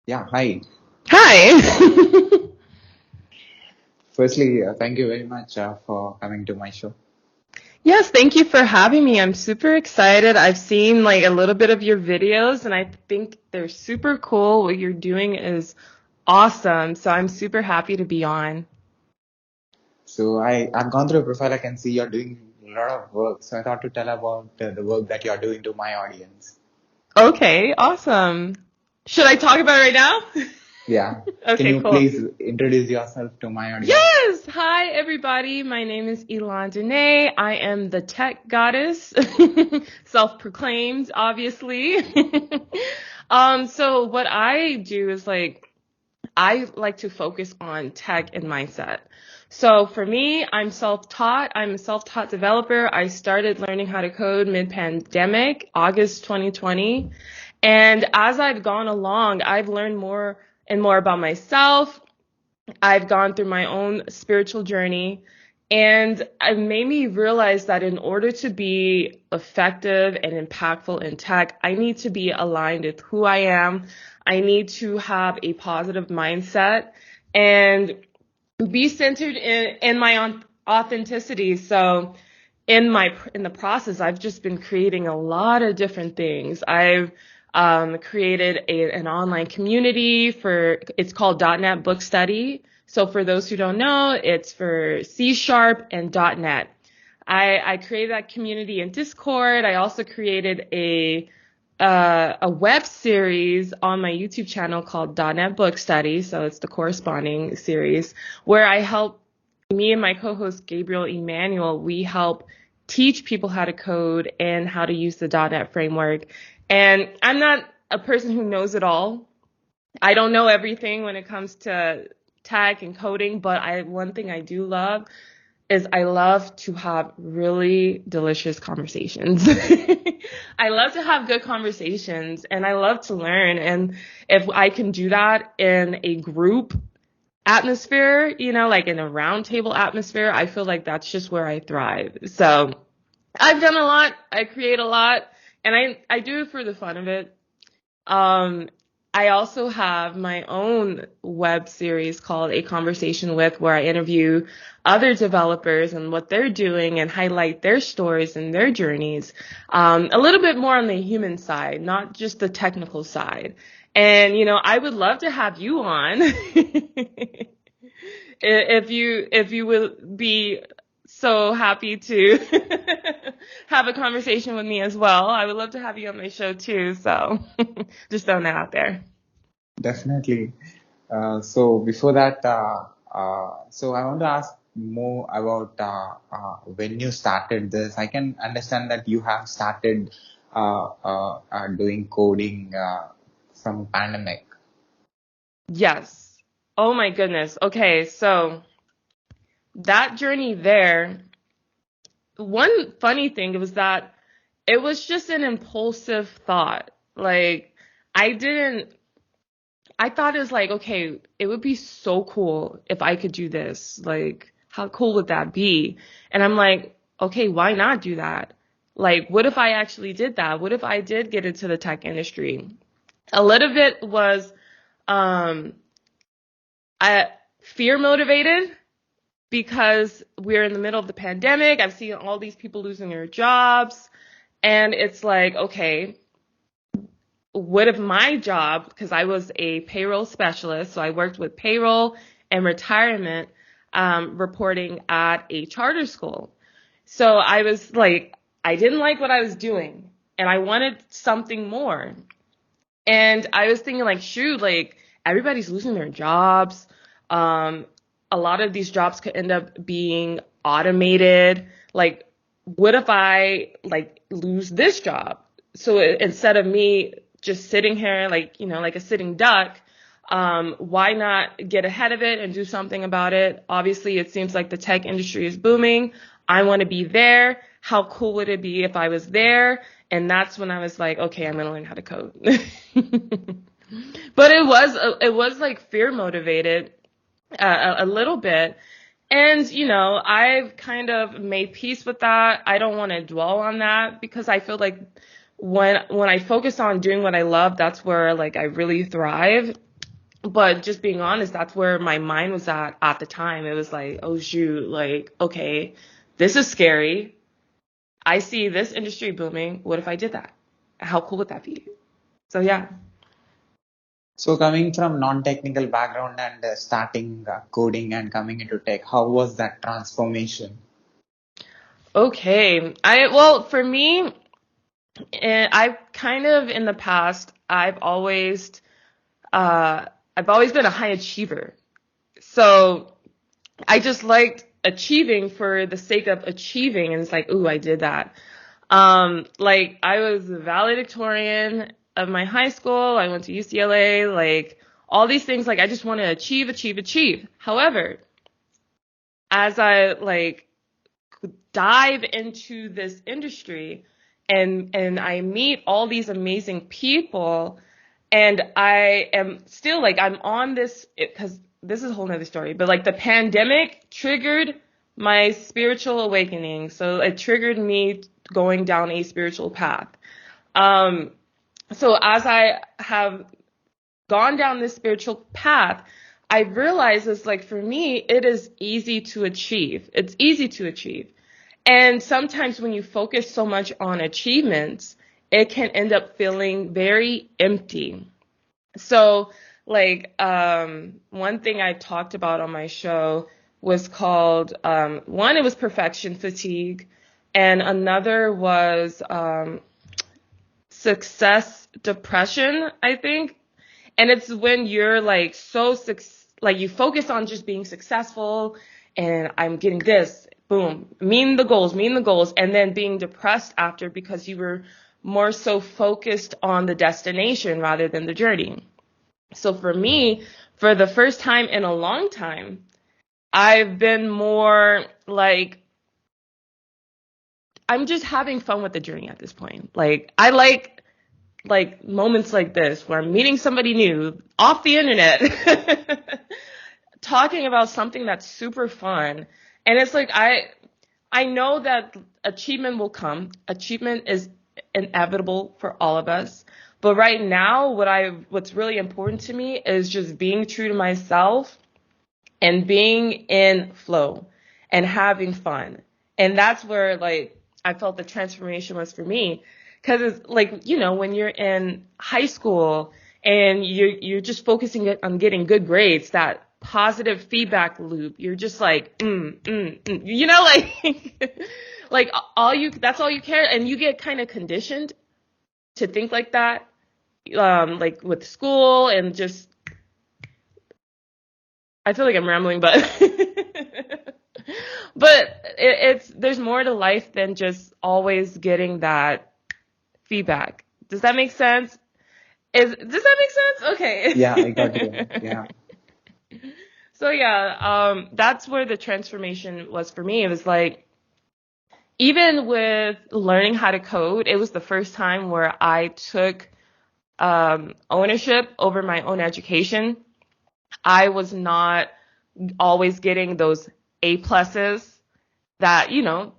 Yeah, hi. Hi. Firstly, thank you very much for coming to my show. Yes, thank you for having me. I'm super excited. I've seen like a little bit of your videos and I think they're super cool. What you're doing is awesome. So I'm super happy to be on. I've gone through your profile. I can see you're doing a lot of work. So I thought to tell about the work that you're doing to my audience. Okay, awesome. Should I talk about it right now? Yeah. Can Okay, you cool. please introduce yourself to my audience? Yes! Hi, everybody. My name is Elahn Danee. I am the tech goddess, self-proclaimed, obviously. So what I do is I like to focus on tech and mindset. So for me, I'm self-taught. I'm a self-taught developer. I started learning how to code mid-pandemic, August 2020. And as I've gone along, I've learned more and more about myself. I've gone through my own spiritual journey, and it made me realize that in order to be effective and impactful in tech, I need to be aligned with who I am. I need to have a positive mindset and be centered in my own authenticity. So in the process, I've just been creating a lot of different things. I've created an online community it's called .NET Book Study. So for those who don't know, it's for C Sharp and .NET. I created that community in Discord. I also created a web series on my YouTube channel called .NET Book Study. So it's the corresponding series where I help me and my co-host Gabriel Emmanuel, we help teach people how to code and how to use the .NET framework. And I'm not a person who knows it all. I don't know everything when it comes to tech and coding, but one thing I do love is I love to have really delicious conversations. I love to have good conversations and I love to learn. And if I can do that in a group atmosphere, like in a round table atmosphere, I feel like that's just where I thrive. So I've done a lot. I create a lot and I do it for the fun of it. Um, I also have my own web series called A Conversation With, where I interview other developers and what they're doing and highlight their stories and their journeys. A little bit more on the human side, not just the technical side. And, I would love to have you on. If you would be so happy to have a conversation with me as well. I would love to have you on my show too. So just throwing that out there. Definitely. So before that, so I want to ask more about when you started this. I can understand that you have started doing coding from pandemic. Yes. Oh my goodness. Okay, so that journey there, one funny thing was that it was just an impulsive thought. Like I didn't I thought it was like, okay, it would be so cool if I could do this. Like, how cool would that be? And I'm like, okay, why not do that? Like, what if I actually did that? What if I did get into the tech industry? A little bit was, um, I fear motivated because we're in the middle of the pandemic. I've seen all these people losing their jobs. And it's like, okay, what if my job, because I was a payroll specialist, so I worked with payroll and retirement reporting at a charter school. So I was like, I didn't like what I was doing and I wanted something more. And I was thinking like, shoot, like everybody's losing their jobs. Um, a lot of these jobs could end up being automated. Like, what if I like lose this job? So instead of me just sitting here like, like a sitting duck, why not get ahead of it and do something about it? Obviously, it seems like the tech industry is booming. I want to be there. How cool would it be if I was there? And that's when I was like, okay, I'm going to learn how to code. But it was like fear motivated a little bit. And, I've kind of made peace with that. I don't want to dwell on that because I feel like when I focus on doing what I love, that's where like I really thrive. But just being honest, that's where my mind was at the time. It was like, oh shoot, like, okay, this is scary. I see this industry booming. What if I did that? How cool would that be? So yeah. So coming from non-technical background and starting coding and coming into tech, how was that transformation? Okay. Well, for me, I've kind of in the past, I've always been a high achiever. So I just liked achieving for the sake of achieving, and it's like, ooh, I did that. Like I was the valedictorian of my high school. I went to UCLA, like all these things, like I just want to achieve, achieve, achieve. However, as I like dive into this industry and I meet all these amazing people, and I am still like, I'm on this, because this is a whole nother story, but like the pandemic triggered my spiritual awakening. So it triggered me going down a spiritual path. So as I have gone down this spiritual path, I realize it's like, for me, it is easy to achieve. It's easy to achieve. And sometimes when you focus so much on achievements, it can end up feeling very empty. So like, one thing I talked about on my show was called, one, it was perfection fatigue, and another was, success depression, I think. And it's when you're like like you focus on just being successful and I'm getting this, boom, meeting the goals, and then being depressed after because you were more so focused on the destination rather than the journey. So for me, for the first time in a long time, I've been more like, I'm just having fun with the journey at this point. Like I like moments like this where I'm meeting somebody new off the internet, talking about something that's super fun. And it's like, I know that achievement will come. Achievement is inevitable for all of us. But right now, what's really important to me is just being true to myself and being in flow and having fun. And that's where like I felt the transformation was for me. Cause it's like, when you're in high school and you're just focusing on getting good grades, that positive feedback loop, you're just like, like, like that's all you care. And you get kind of conditioned to think like that, like with school and just, I feel like I'm rambling, but, but there's more to life than just always getting that feedback. Does that make sense? Does that make sense? Okay. Yeah, I got you. Yeah. So yeah, that's where the transformation was for me. It was like, even with learning how to code, it was the first time where I took ownership over my own education. I was not always getting those A pluses that,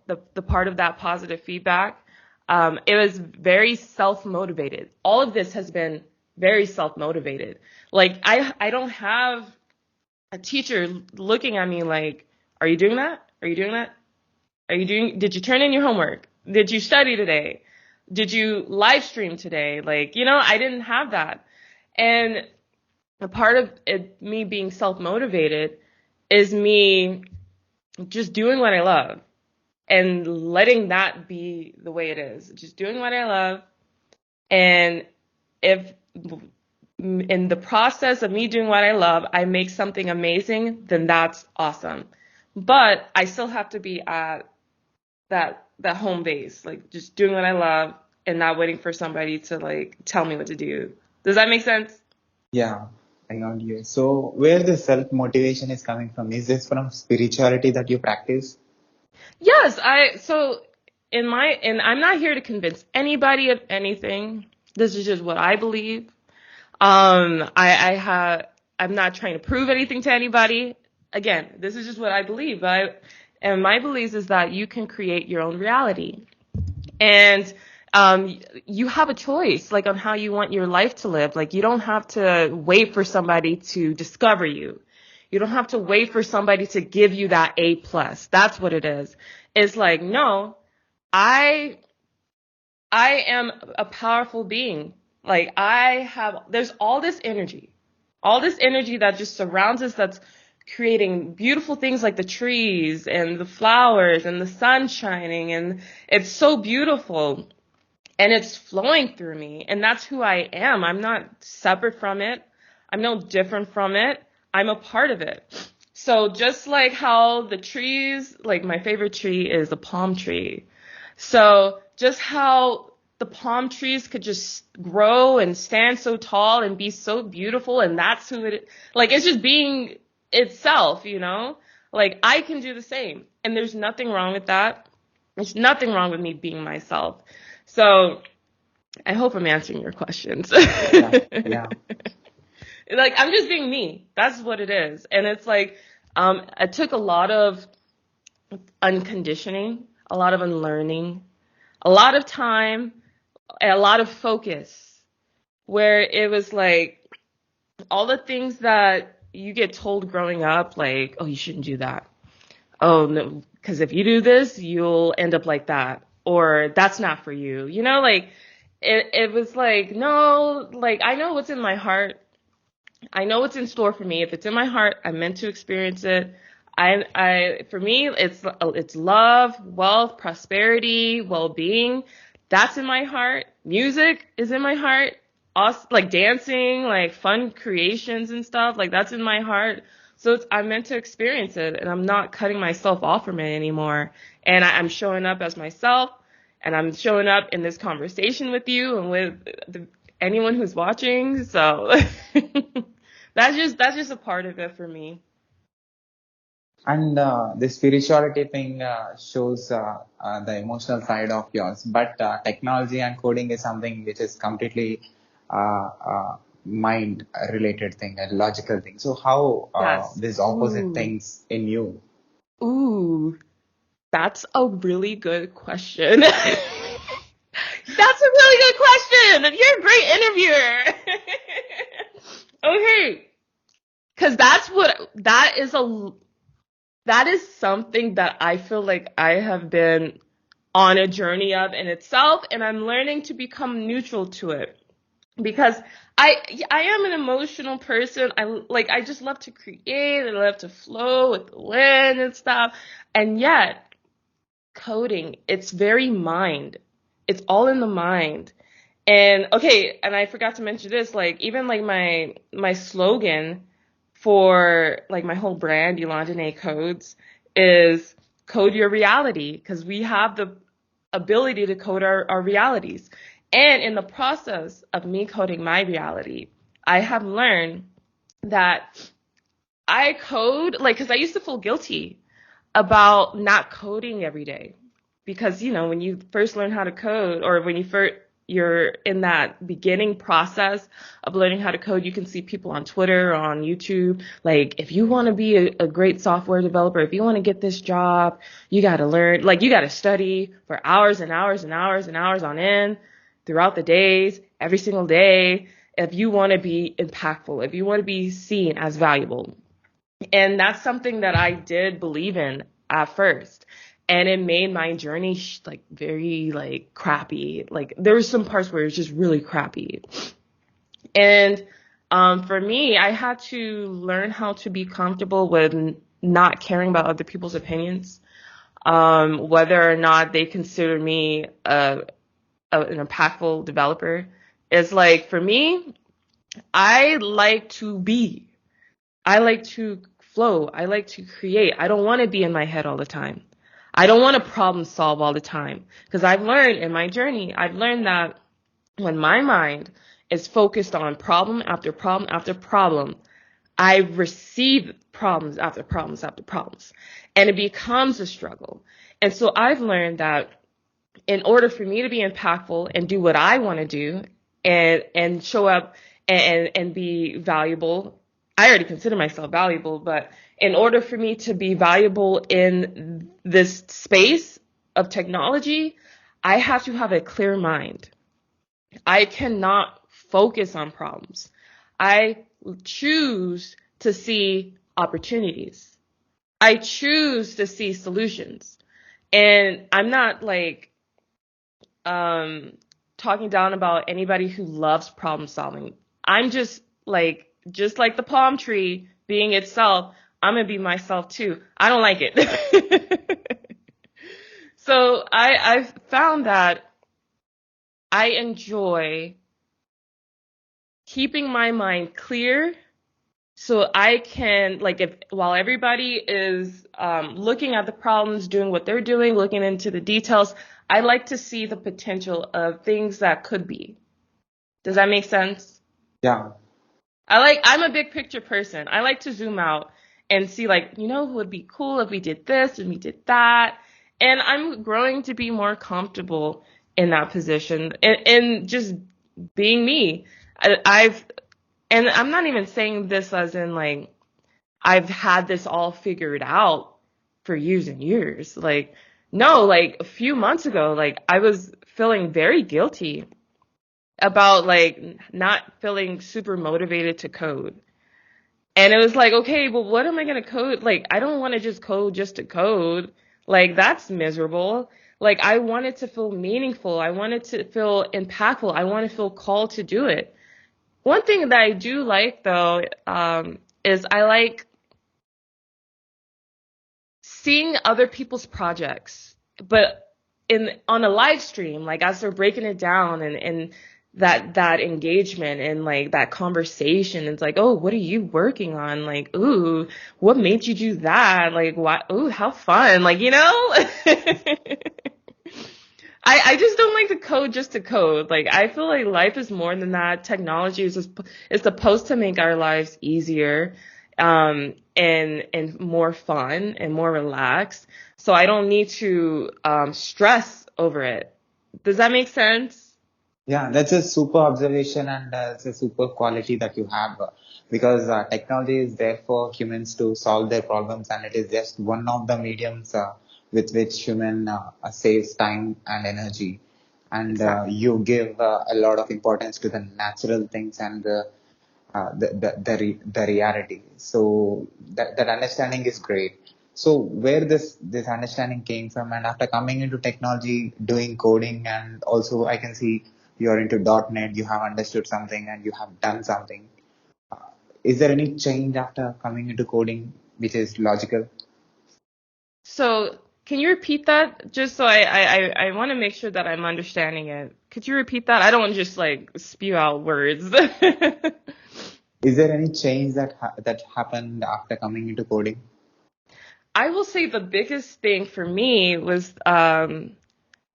the part of that positive feedback. It was very self-motivated. All of this has been very self-motivated. Like I don't have a teacher looking at me like, are you doing that? Are you doing that? Did you turn in your homework? Did you study today? Did you live stream today? Like, I didn't have that. And a part of it, me being self-motivated, is me just doing what I love and letting that be the way it is. Just doing what I love. And if in the process of me doing what I love, I make something amazing, then that's awesome. But I still have to be at that home base, like just doing what I love and not waiting for somebody to like tell me what to do. Does that make sense? Yeah, I got you. So where the self-motivation is coming from? Is this from spirituality that you practice? Yes, and I'm not here to convince anybody of anything. This is just what I believe. I'm not trying to prove anything to anybody. Again, this is just what I believe. And my belief is that you can create your own reality. And you have a choice, like, on how you want your life to live. Like, you don't have to wait for somebody to discover you. You don't have to wait for somebody to give you that A plus. That's what it is. It's like, no, I am a powerful being. Like, there's all this energy that just surrounds us, that's creating beautiful things like the trees and the flowers and the sun shining, and it's so beautiful, and it's flowing through me, and that's who I am. I'm not separate from it. I'm no different from it. I'm a part of it. So just like how the trees, like, my favorite tree is a palm tree. So just how the palm trees could just grow and stand so tall and be so beautiful, and that's who it, like, it's just being itself, you know? Like, I can do the same, and there's nothing wrong with that. There's nothing wrong with me being myself. So I hope I'm answering your questions. Yeah. Like, I'm just being me. That's what it is. And it's like, it took a lot of unconditioning, a lot of unlearning, a lot of time, and a lot of focus, where it was like all the things that you get told growing up, like, oh, you shouldn't do that. Oh, no, because if you do this, you'll end up like that. Or that's not for you. You know, like, it was like, no, like, I know what's in my heart. I know what's in store for me. If it's in my heart, I'm meant to experience it. For me, it's love, wealth, prosperity, well-being. That's in my heart. Music is in my heart. Also, like, dancing, like, fun creations and stuff, like, that's in my heart. So I'm meant to experience it, and I'm not cutting myself off from it anymore. And I'm showing up as myself, and I'm showing up in this conversation with you and with anyone who's watching. So that's just a part of it for me. And the spirituality thing shows the emotional side of yours. But technology and coding is something which is completely mind related thing, a logical thing. So how Yes. these opposite Ooh. things in you? Ooh, that's a really good question. That's a really good question. You're a great interviewer. Okay. Because that is something that I feel like I have been on a journey of in itself, and I'm learning to become neutral to it. Because I am an emotional person. I just love to create. I love to flow with the wind and stuff. And yet, coding, it's very mind. It's all in the mind. And okay, and I forgot to mention this, like, even like my slogan for, like, my whole brand, Elahn Danee Codes, is code your reality, because we have the ability to code our realities. And in the process of me coding my reality, I have learned that I code, like, because I used to feel guilty about not coding every day. Because, you know, when you first learn how to code, or when you're in that beginning process of learning how to code, you can see people on Twitter or on YouTube, like, if you want to be a great software developer, if you want to get this job, you got to learn, like, you got to study for hours and hours and hours and hours on end throughout the days, every single day, if you want to be impactful, if you want to be seen as valuable. And that's something that I did believe in at first. And it made my journey like very like crappy. Like, there were some parts where it was just really crappy. And for me, I had to learn how to be comfortable with not caring about other people's opinions, whether or not they consider me an impactful developer. It's like, for me, I like to flow. I like to create. I don't want to be in my head all the time. I don't want to problem solve all the time. Because I've learned in my journey, I've learned that when my mind is focused on problem after problem after problem, I receive problems after problems after problems. And it becomes a struggle. And so I've learned that in order for me to be impactful and do what I want to do and show up and be valuable, I already consider myself valuable, but in order for me to be valuable in this space of technology, I have to have a clear mind. I cannot focus on problems. I choose to see opportunities. I choose to see solutions. And I'm not like talking down about anybody who loves problem solving. I'm just like the palm tree being itself, I'm gonna be myself too. I don't like it. So I've found that I enjoy keeping my mind clear so I can, like, if while everybody is looking at the problems, doing what they're doing, looking into the details, I like to see the potential of things that could be. Does that make sense? Yeah. I'm a big picture person. I like to zoom out and see, like, it would be cool if we did this and we did that. And I'm growing to be more comfortable in that position and just being me. And I'm not even saying this as in like, I've had this all figured out for years and years. Like, no, like a few months ago, like I was feeling very guilty about like not feeling super motivated to code. And it was like, okay, well, what am I going to code? Like, I don't want to just code just to code. Like, that's miserable. Like, I want it to feel meaningful. I want it to feel impactful. I want to feel called to do it. One thing that I do like, though, is I like seeing other people's projects, but on a live stream, like as they're breaking it down and that engagement and like that conversation, it's like, oh, what are you working on? Like, ooh, what made you do that? Like, what? Ooh, how fun! Like, I just don't like to code just to code. Like, I feel like life is more than that. Technology is supposed to make our lives easier, and more fun and more relaxed. So I don't need to stress over it. Does that make sense? Yeah, that's a super observation, and it's a super quality that you have, because technology is there for humans to solve their problems, and it is just one of the mediums with which human saves time and energy. And Exactly. you give a lot of importance to the natural things and the reality. So that understanding is great. So where this understanding came from, and after coming into technology, doing coding, and also I can see you're into .NET, you have understood something and you have done something. Is there any change after coming into coding, which is logical? So can you repeat that? Just so I want to make sure that I'm understanding it. Could you repeat that? I don't want to just like spew out words. Is there any change that happened after coming into coding? I will say the biggest thing for me was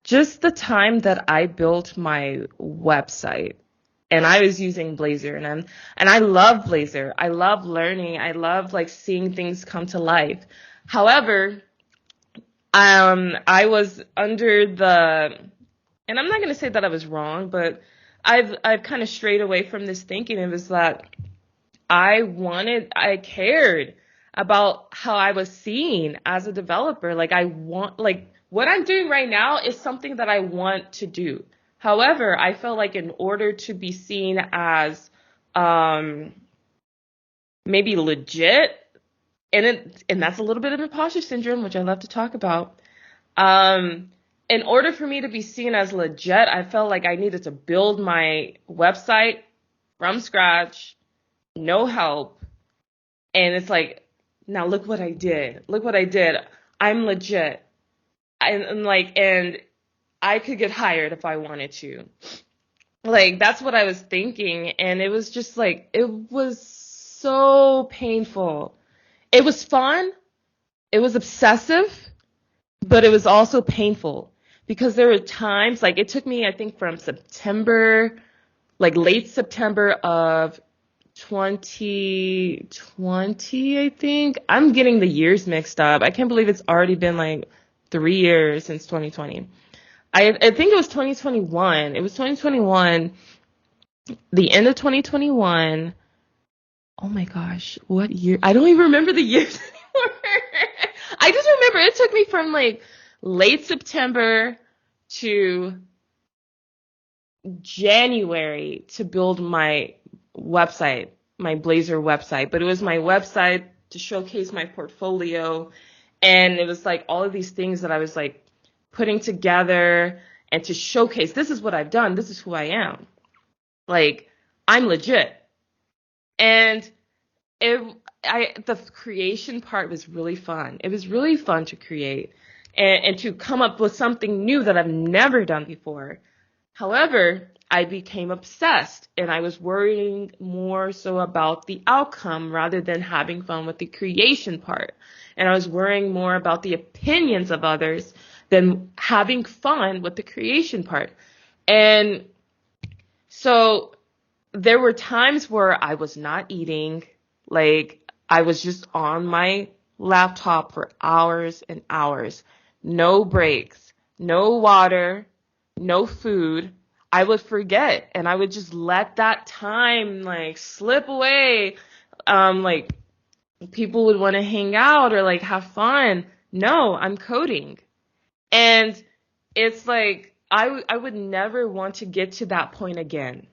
just the time that I built my website. And I was using Blazor, and I love Blazor. I love learning. I love like seeing things come to life. However, I was under and I'm not going to say that I was wrong, but I've kind of strayed away from this thinking. It was that I cared about how I was seen as a developer. Like what I'm doing right now is something that I want to do. However, I felt like in order to be seen as, maybe legit, and that's a little bit of imposter syndrome, which I love to talk about. Um, in order for me to be seen as legit, I felt like I needed to build my website from scratch, no help. And it's like, now look what I did. Look what I did. I'm legit. And I could get hired if I wanted to. Like, that's what I was thinking. And it was just like, it was so painful. It was fun. It was obsessive, but it was also painful because there were times, like, it took me, I think, from September, like late September of 2020, I think. I'm getting the years mixed up. I can't believe it's already been like 3 years since 2020. I think it was 2021. It was 2021, the end of 2021. Oh my gosh, what year? I don't even remember the years anymore. I just remember it took me from like late September to January to build my website, my Blazor website, but it was my website to showcase my portfolio. And it was like all of these things that I was like putting together and to showcase, this is what I've done. This is who I am. Like, I'm legit. And the creation part was really fun. It was really fun to create and to come up with something new that I've never done before. However, I became obsessed and I was worrying more so about the outcome rather than having fun with the creation part. And I was worrying more about the opinions of others than having fun with the creation part. And so there were times where I was not eating, like I was just on my laptop for hours and hours, no breaks, no water, no food. I would forget and I would just let that time like slip away. Like people would want to hang out or like have fun. No, I'm coding. And it's like I would never want to get to that point again.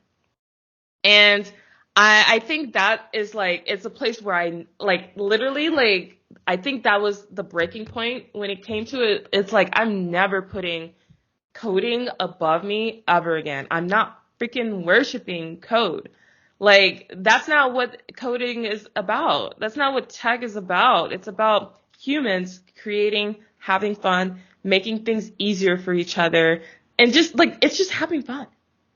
And I think that is like, it's a place where I like literally like, I think that was the breaking point when it came to it. It's like, I'm never putting coding above me ever again. I'm not freaking worshiping code. Like, that's not what coding is about. That's not what tech is about. It's about humans creating, having fun, making things easier for each other, and just like, it's just having fun.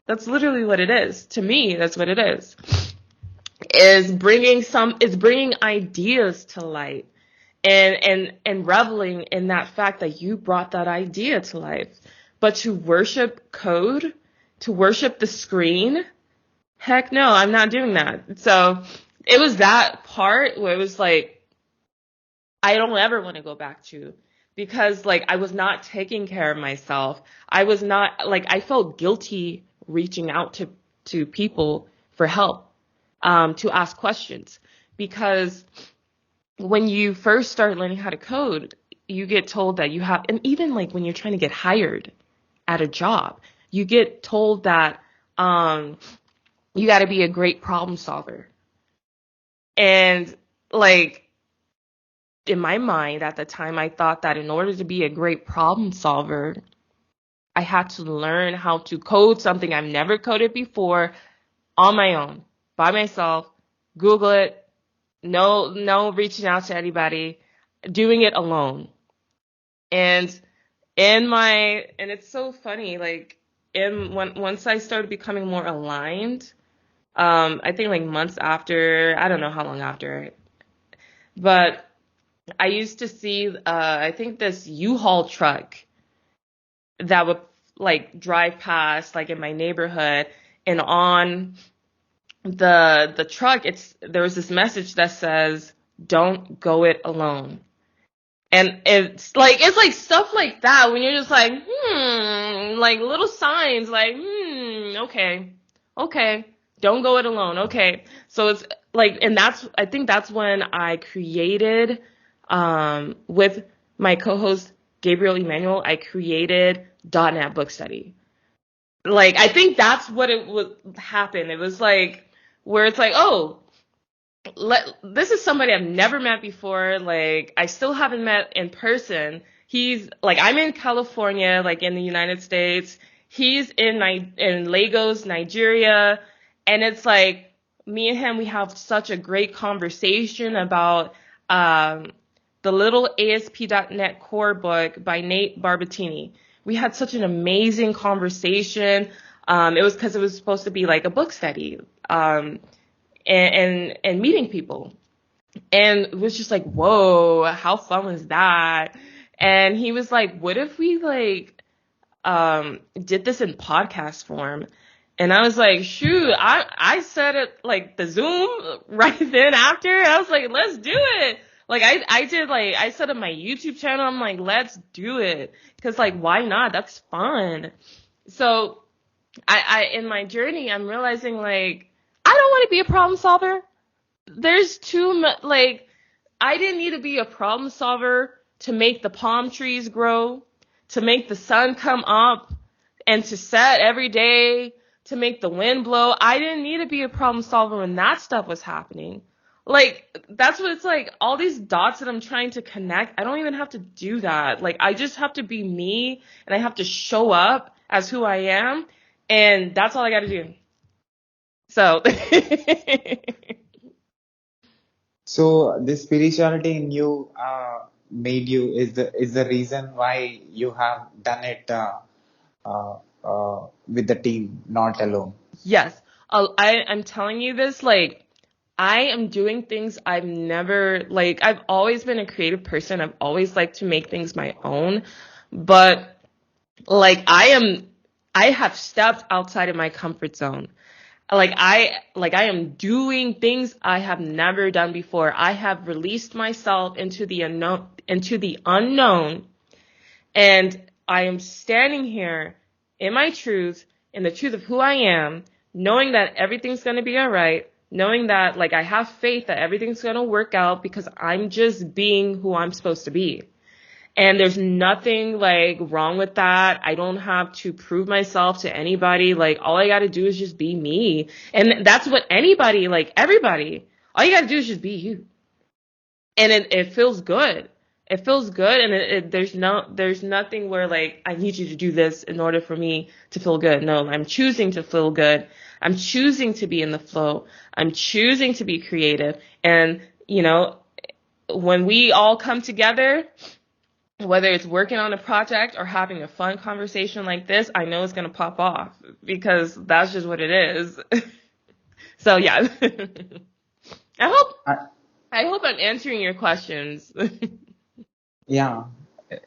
That's literally what it is. To me, that's what it is. Is bringing ideas to light and reveling in that fact that you brought that idea to life. But to worship code, to worship the screen, heck no, I'm not doing that. So it was that part where it was like, I don't ever want to go back to, because like I was not taking care of myself. I was not like, I felt guilty reaching out to people for help, to ask questions, because when you first start learning how to code, you get told that you have, and even like when you're trying to get hired at a job, you get told that you got to be a great problem solver. And like in my mind at the time, I thought that in order to be a great problem solver, I had to learn how to code something I've never coded before on my own, by myself, Google it, no reaching out to anybody, doing it alone. And it's so funny, like once I started becoming more aligned, I think like months after, I don't know how long after, but I used to see, I think this U-Haul truck that would like drive past like in my neighborhood, and on the truck, there was this message that says, "Don't go it alone." And it's like stuff like that when you're just like, like little signs like, okay, don't go it alone. Okay. So it's like, and I think that's when I created, with my co-host Gabriel Emanuel, I created .NET Book Study. Like, I think that's what it would happen. It was like, where it's like, oh, this is somebody I've never met before. Like, I still haven't met in person. He's like, I'm in California, like in the United States. He's in Lagos, Nigeria. And it's like, me and him, we have such a great conversation about, the Little ASP.NET Core book by Nate Barbatini. We had such an amazing conversation. It was because it was supposed to be like a book study, and meeting people. And it was just like, whoa, how fun was that? And he was like, what if we like, did this in podcast form? And I was like, shoot, I said it like the Zoom right then after. I was like, let's do it. Like I set up my YouTube channel. I'm like, let's do it. Cause like, why not? That's fun. So I in my journey, I'm realizing like, I don't want to be a problem solver. There's too much, like, I didn't need to be a problem solver to make the palm trees grow, to make the sun come up and to set every day, to make the wind blow. I didn't need to be a problem solver when that stuff was happening. Like, that's what it's like. All these dots that I'm trying to connect, I don't even have to do that. Like, I just have to be me, and I have to show up as who I am, and that's all I got to do. So, So this spirituality in you made you is the reason why you have done it with the team, not alone. yes, I'm telling you this, like, I am doing things I've never, like, I've always been a creative person. I've always liked to make things my own, but like, I have stepped outside of my comfort zone. I am doing things I have never done before. I have released myself into the unknown, and I am standing here in my truth, in the truth of who I am, knowing that everything's going to be all right, knowing that, like, I have faith that everything's going to work out because I'm just being who I'm supposed to be. And there's nothing, like, wrong with that. I don't have to prove myself to anybody. Like, all I gotta do is just be me. And that's what anybody, like, everybody, all you gotta do is just be you. And it feels good. It feels good, and there's nothing where, like, I need you to do this in order for me to feel good. No, I'm choosing to feel good. I'm choosing to be in the flow. I'm choosing to be creative. And, you know, when we all come together, whether it's working on a project or having a fun conversation like this, I know it's going to pop off because that's just what it is. So yeah, I hope I, I'm answering your questions. yeah,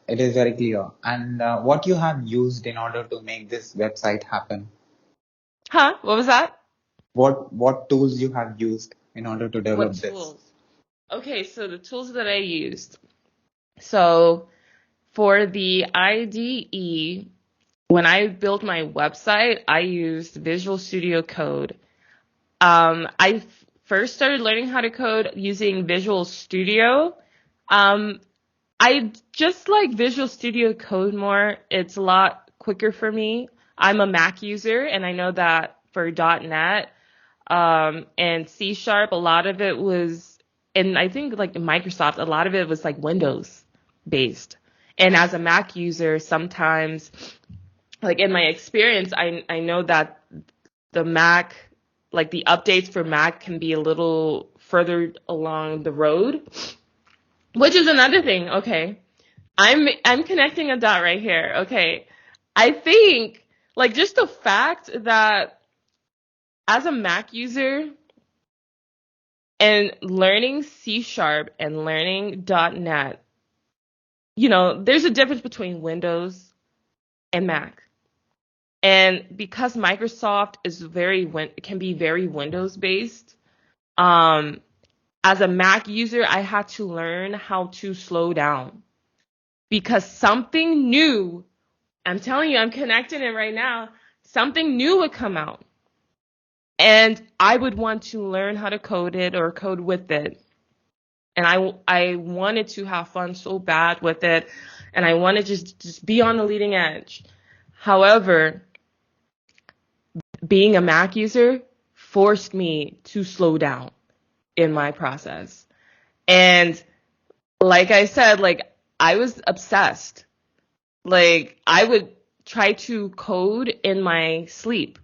it is very clear. And what you have used in order to make this website happen? Huh? What was that? What tools you have used in order to What develop this? tools? Okay, so the tools that I used. So for the IDE, when I built my website, I used Visual Studio Code. I first started learning how to code using Visual Studio. I just like Visual Studio Code more. It's a lot quicker for me. I'm a Mac user, and I know that for .NET and C Sharp, a lot of it was, and I think like in Microsoft, a lot of it was like Windows based. And as a Mac user, sometimes, like in my experience, I know that the Mac, like the updates for Mac can be a little further along the road, which is another thing. Okay. I'm connecting a dot right here. Okay. I think like just the fact that as a Mac user and learning C Sharp and learning .NET, you know, there's a difference between Windows and Mac. And because Microsoft is can be very Windows based, as a Mac user, I had to learn how to slow down because something new, I'm telling you, I'm connecting it right now, something new would come out. And I would want to learn how to code it or code with it. And I wanted to have fun so bad with it. And I wanted to just be on the leading edge. However, being a Mac user forced me to slow down in my process. And like I said, like I was obsessed. Like I would try to code in my sleep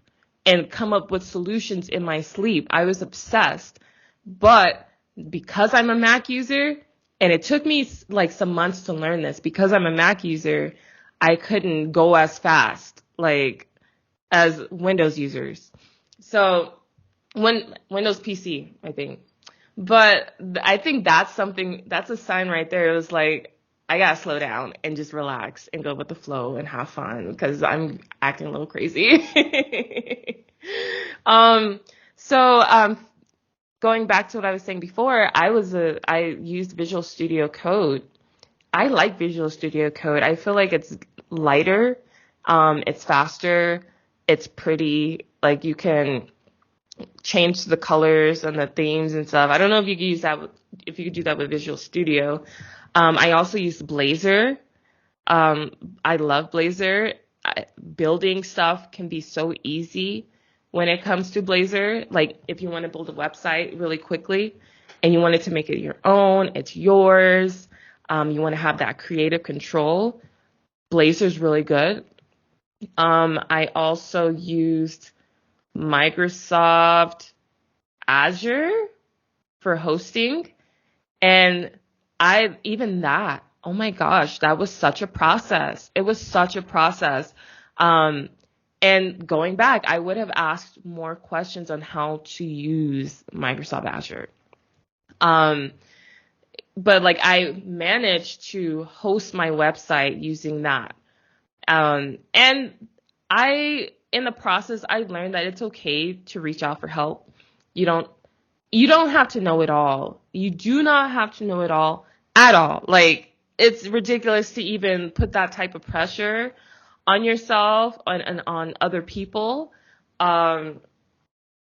and come up with solutions in my sleep. I was obsessed. But because I'm a Mac user, and it took me like some months to learn this, because I'm a Mac user, I couldn't go as fast, like as Windows users. So when Windows PC, I think. But I think that's a sign right there. It was like, I gotta slow down and just relax and go with the flow and have fun because I'm acting a little crazy. So going back to what I was saying before, I used Visual Studio Code. I like Visual Studio Code. I feel like it's lighter, it's faster, it's pretty, like you can change the colors and the themes and stuff. I don't know if you could use that if you could do that with Visual Studio. I also use Blazor. I love Blazor. Building stuff can be so easy when it comes to Blazor. Like if you want to build a website really quickly and you wanted to make it your own, it's yours. You want to have that creative control. Blazor's really good. I also used Microsoft Azure for hosting. And oh my gosh, that was such a process. It was such a process. And going back, I would have asked more questions on how to use Microsoft Azure. But like I managed to host my website using that. And in the process, I learned that it's okay to reach out for help. You don't have to know it all. You do not have to know it all at all. Like, it's ridiculous to even put that type of pressure on yourself and on other people. You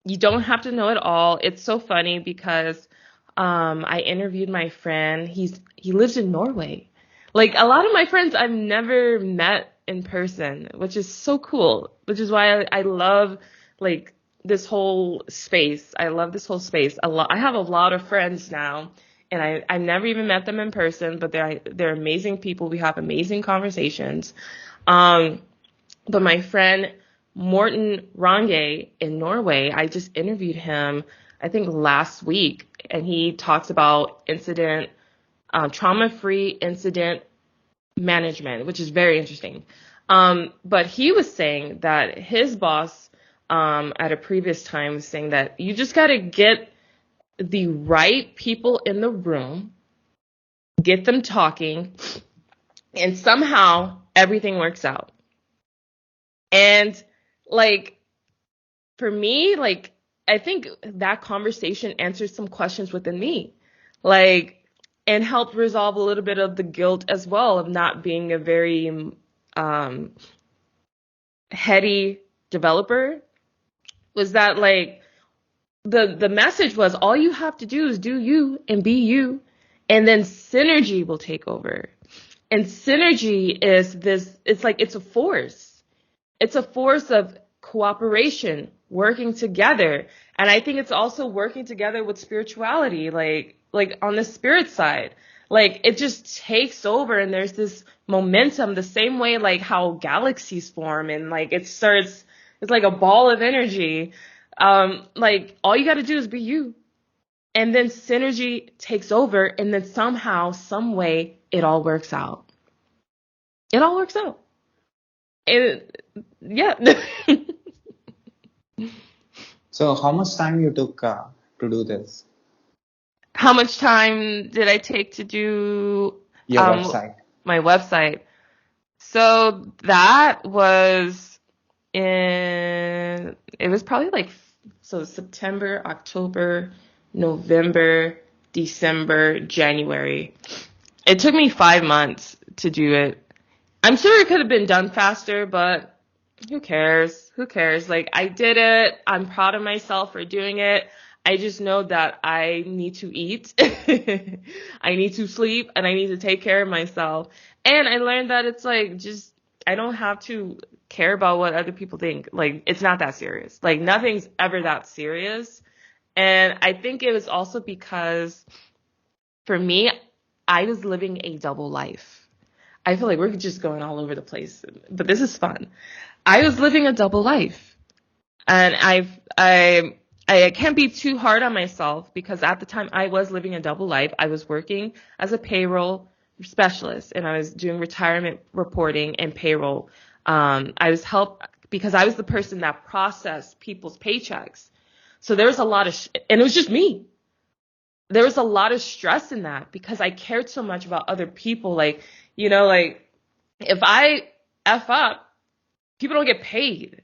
don't have to know it all. It's so funny because I interviewed my friend. He lives in Norway. Like, a lot of my friends I've never met in person, which is so cool, which is why I love, like, this whole space. I love this whole space a lot. I have a lot of friends now, and I've never even met them in person, but they're amazing people. We have amazing conversations. But my friend Morten Range in Norway, I just interviewed him, I think last week, and he talks about trauma-free incident management, which is very interesting. But he was saying that his boss at a previous time was saying that you just got to get the right people in the room, get them talking, and somehow everything works out. And like, for me, like, I think that conversation answered some questions within me, like, and helped resolve a little bit of the guilt as well of not being a very heady developer. Was that like the message was all you have to do is do you and be you, and then synergy will take over. And synergy is this, it's a force. It's a force of cooperation, working together. And I think it's also working together with spirituality, like on the spirit side. Like, it just takes over, and there's this momentum, the same way like how galaxies form, and like it's like a ball of energy. Like, all you got to do is be you. And then synergy takes over, and then somehow, some way, it all works out. It all works out. Yeah. So how much time you took to do this? How much time did I take to do Your website? My website? So that was it was probably like, so September, October, November, December, January. It took me 5 months to do it. I'm sure it could have been done faster, but who cares? Who cares? Like, I did it. I'm proud of myself for doing it. I just know that I need to eat, I need to sleep, and I need to take care of myself. And I learned that it's like, just, I don't have to care about what other people think. Like, it's not that serious. Like, nothing's ever that serious. And I think it was also because, for me, I was living a double life. I feel like we're just going all over the place, but this is fun. I was living a double life, and I can't be too hard on myself, because at the time I was living a double life. I was working as a payroll specialist, and I was doing retirement reporting and payroll. I was because I was the person that processed people's paychecks. So there was a lot of, and it was just me. There was a lot of stress in that, because I cared so much about other people. Like, like, if I F up, people don't get paid.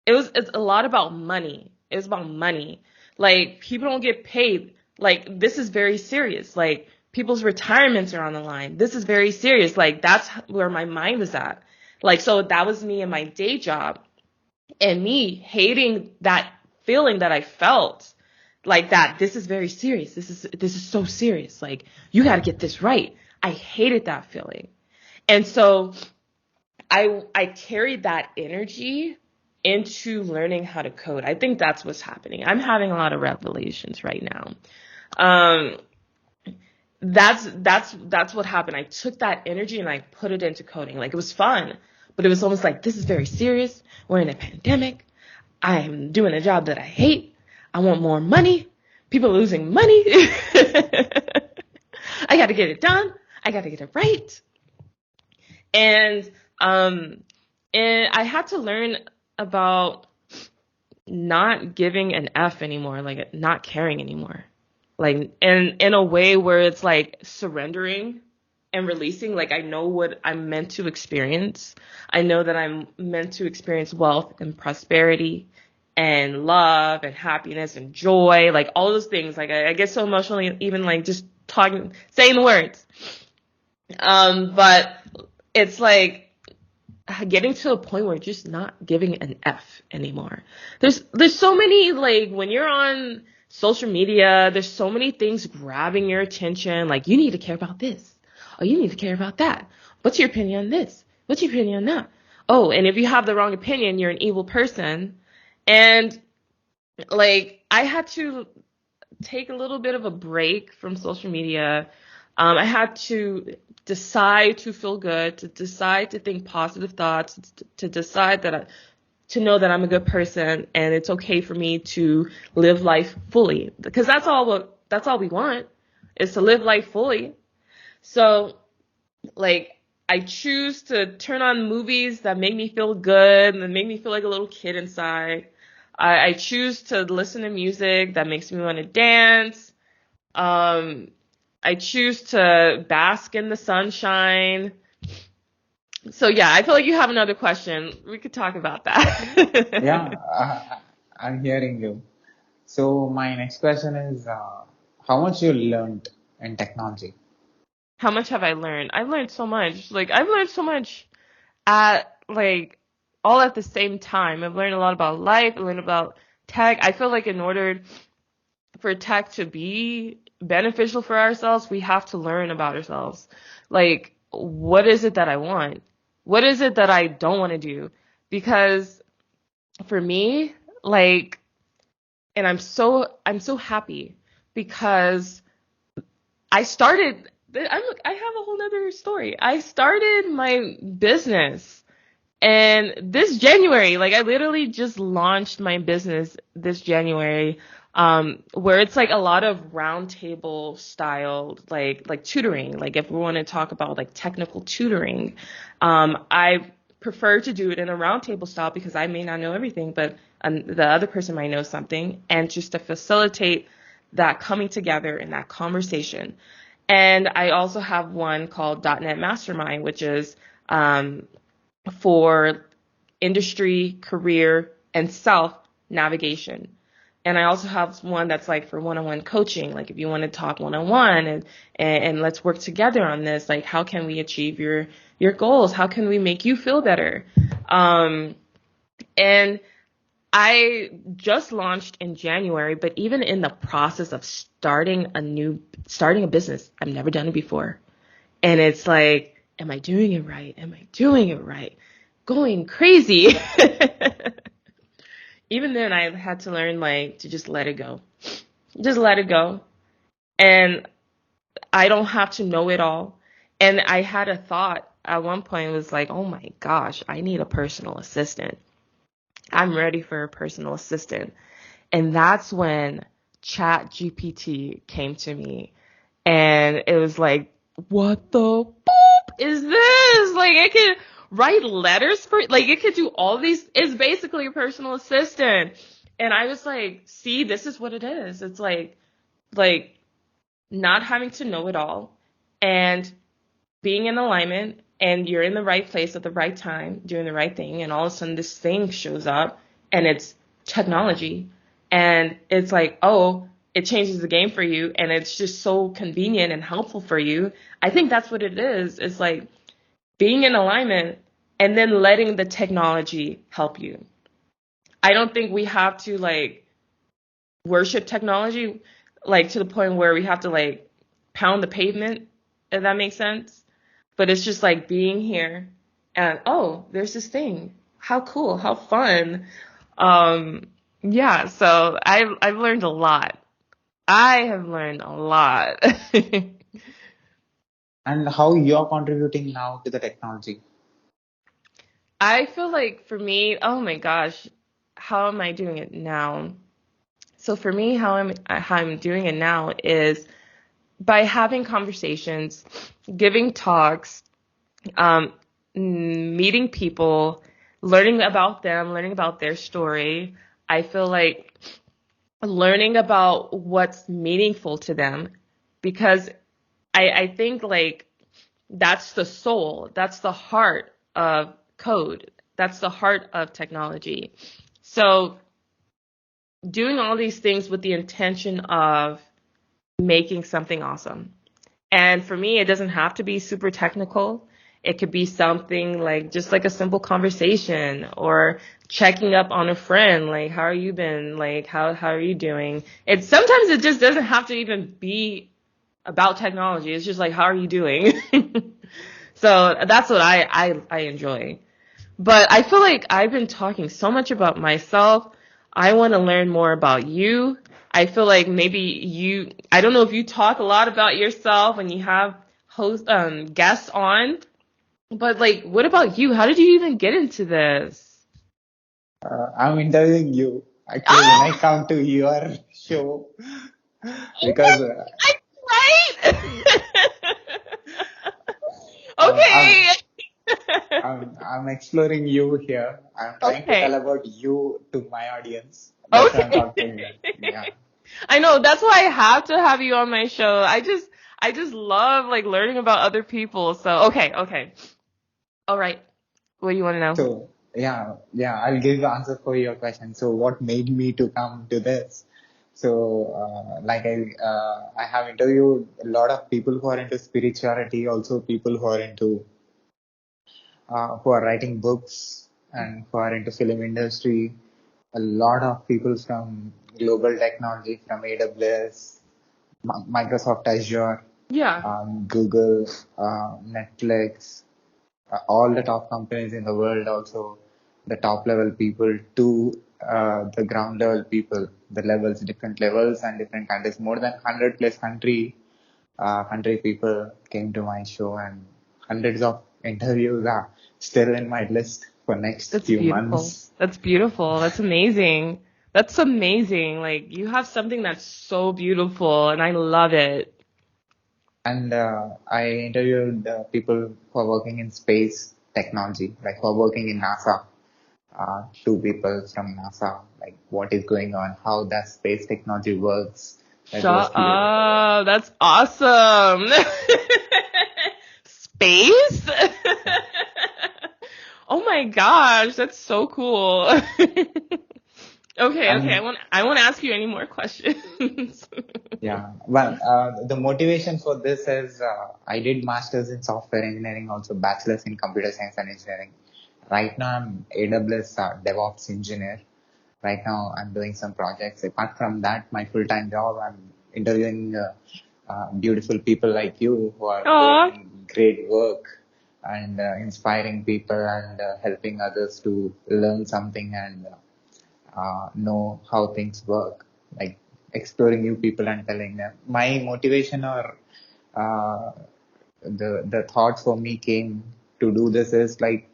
It's a lot about money. It was about money. Like, people don't get paid. Like, this is very serious. Like, people's retirements are on the line. This is very serious. Like, that's where my mind was at. Like, so that was me in my day job, and me hating that feeling that I felt, like, that this is very serious. This is so serious. Like, you got to get this right. I hated that feeling. And so I carried that energy into learning how to code. I think that's what's happening. I'm having a lot of revelations right now. Um, that's what happened. I took that energy and I put it into coding. Like, it was fun, but it was almost like, this is very serious. We're in a pandemic. I'm doing a job that I hate. I want more money. People are losing money. I got to get it done. I got to get it right. And I had to learn about not giving an F anymore, like not caring anymore. Like in a way where it's like surrendering and releasing. Like, I know what I'm meant to experience. I know that I'm meant to experience wealth and prosperity and love and happiness and joy, like all those things. Like, I get so emotionally even like just saying the words. But it's like getting to a point where you're just not giving an F anymore. There's so many, like, when you're on social media, there's so many things grabbing your attention. Like, you need to care about this. Oh, you need to care about that. What's your opinion on this? What's your opinion on that? Oh, and if you have the wrong opinion, you're an evil person. And like, I had to take a little bit of a break from social media. I had to decide to feel good, to decide to think positive thoughts, to decide to know that I'm a good person and it's okay for me to live life fully, because that's all we want, is to live life fully. So, like, I choose to turn on movies that make me feel good and make me feel like a little kid inside. I choose to listen to music that makes me want to dance. I choose to bask in the sunshine. So yeah, I feel like you have another question. We could talk about that. Yeah, I'm hearing you. So my next question is, how much you learned in technology? How much have I learned? I've learned so much. Like, I've learned so much at, like, all at the same time. I've learned a lot about life. I learned about tech. I feel like in order for tech to be beneficial for ourselves, we have to learn about ourselves. Like, what is it that I want? What is it that I don't want to do? Because for me, like, and I'm so happy because I started, I have a whole nother story. I started my business, and this January, like, I literally just launched my business this January, where it's like a lot of roundtable style, like tutoring. Like, if we want to talk about like technical tutoring, I prefer to do it in a roundtable style because I may not know everything, but the other person might know something, and just to facilitate that coming together in that conversation. And I also have one called .NET Mastermind, which is for industry, career, and self navigation. And I also have one that's like for one-on-one coaching. Like, if you want to talk one-on-one and let's work together on this, like, how can we achieve your goals? How can we make you feel better? And I just launched in January, but even in the process of starting a business, I've never done it before. And it's like, am I doing it right? Am I doing it right? Going crazy. Even then, I had to learn, like, to just let it go. Just let it go. And I don't have to know it all. And I had a thought at one point, it was like, oh my gosh, I need a personal assistant. I'm ready for a personal assistant. And that's when ChatGPT came to me. And it was like, what the boop is this? Like, it could write letters for, like, it could do all these. It's basically a personal assistant. And I was like, see, this is what it is. It's like not having to know it all and being in alignment, and you're in the right place at the right time, doing the right thing. And all of a sudden this thing shows up, and it's technology. And it's like, oh, it changes the game for you, and it's just so convenient and helpful for you. I think that's what it is. It's like being in alignment and then letting the technology help you. I don't think we have to, like, worship technology, like, to the point where we have to, like, pound the pavement, if that makes sense. but it's just like being here and, oh, there's this thing. How cool, how fun. Um, yeah, so I've learned a lot. I have learned a lot. And how you're contributing now to the technology? I feel like for me, oh my gosh, how am I doing it now? So for me, how I'm doing it now is by having conversations, giving talks, um, meeting people, learning about them, learning about their story. I feel like learning about what's meaningful to them, because I think like that's the soul, that's the heart of code, that's the heart of technology. So doing all these things with the intention of making something awesome. And for me, it doesn't have to be super technical. It could be something like just like a simple conversation or checking up on a friend, like how are you been? Like how are you doing? It sometimes it just doesn't have to even be about technology. It's just like how are you doing? So that's what I enjoy. But I feel like I've been talking so much about myself. I want to learn more about you. I feel like maybe I don't know if you talk a lot about yourself when you have guests on, but like, what about you? How did you even get into this? I'm interviewing you actually when I Oh, come to your show okay, because right? uh, I'm Okay. I'm exploring you here. I'm trying to Okay. tell about you to my audience. That's why I'm Okay. talking that. Yeah. I know that's why I have to have you on my show. I just love like learning about other people. So okay. All right. What do you want to know? So I'll give the answer for your question. So what made me to come to this? So I have interviewed a lot of people who are into spirituality, also people who are into who are writing books and who are into film industry. A lot of people from global technology, from AWS, Microsoft Azure, Yeah. Google, Netflix, all the top companies in the world, also the top level people to the ground level people, the levels, different levels and different countries. More than 100 plus country people came to my show, and hundreds of interviews are still in my list for next That's few beautiful. months. That's beautiful. That's amazing. That's amazing. Like you have something that's so beautiful and I love it. And I interviewed people who are working in space technology, like who are working in NASA. Two people from NASA, like what is going on, how that space technology works. That was Shut clear. up. That's awesome. Space? Oh my gosh, that's so cool. Okay. And I want to ask you any more questions. yeah, well, the motivation for this is I did masters in software engineering, also bachelors in computer science and engineering. Right now, I'm AWS DevOps engineer. Right now, I'm doing some projects. Apart from that, my full-time job, I'm interviewing beautiful people like you who are Aw, doing great work and inspiring people and helping others to learn something and know how things work, like exploring new people and telling them. My motivation or uh, the thought for me came to do this is like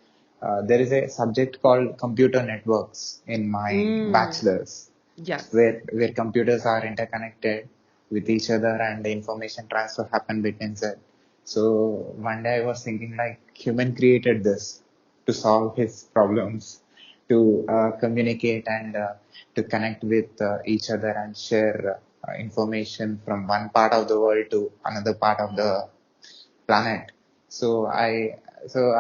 there is a subject called computer networks in my mm, bachelor's yes. where computers are interconnected with each other and the information transfer happen between them. So one day I was thinking like human created this to solve his problems, to communicate and to connect with each other and share information from one part of the world to another part of the planet. So I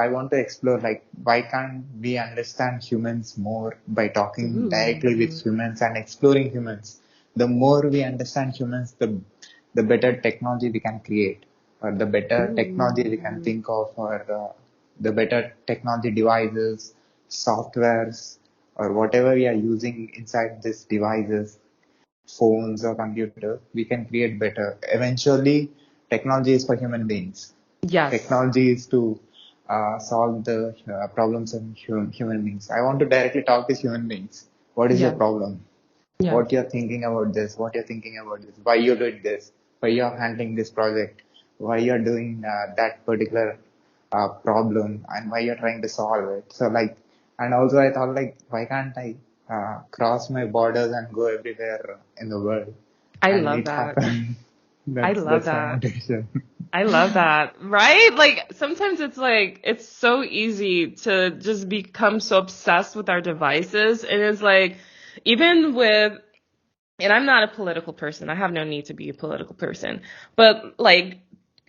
want to explore like why can't we understand humans more by talking directly with Ooh. humans and exploring humans. The more we understand humans, the better technology we can create, or the better technology we can Ooh. think of, or the better technology devices, softwares, or whatever we are using inside these devices, phones or computers, we can create better. Eventually, technology is for human beings. Yes. Technology is to solve the problems of human beings. I want to directly talk to human beings. What is your Yes. problem? Yes. What you're thinking about this? What you're thinking about this? Why you did this? Why you're handling this project? Why you're doing that particular problem? And why you're trying to solve it? So like, and also I thought like, why can't I cross my borders and go everywhere in the world I and love meet that. happen? I love That's my that. motivation. I love that. Right? Like sometimes it's like it's so easy to just become so obsessed with our devices. And it's like even with and I'm not a political person. I have no need to be a political person. But like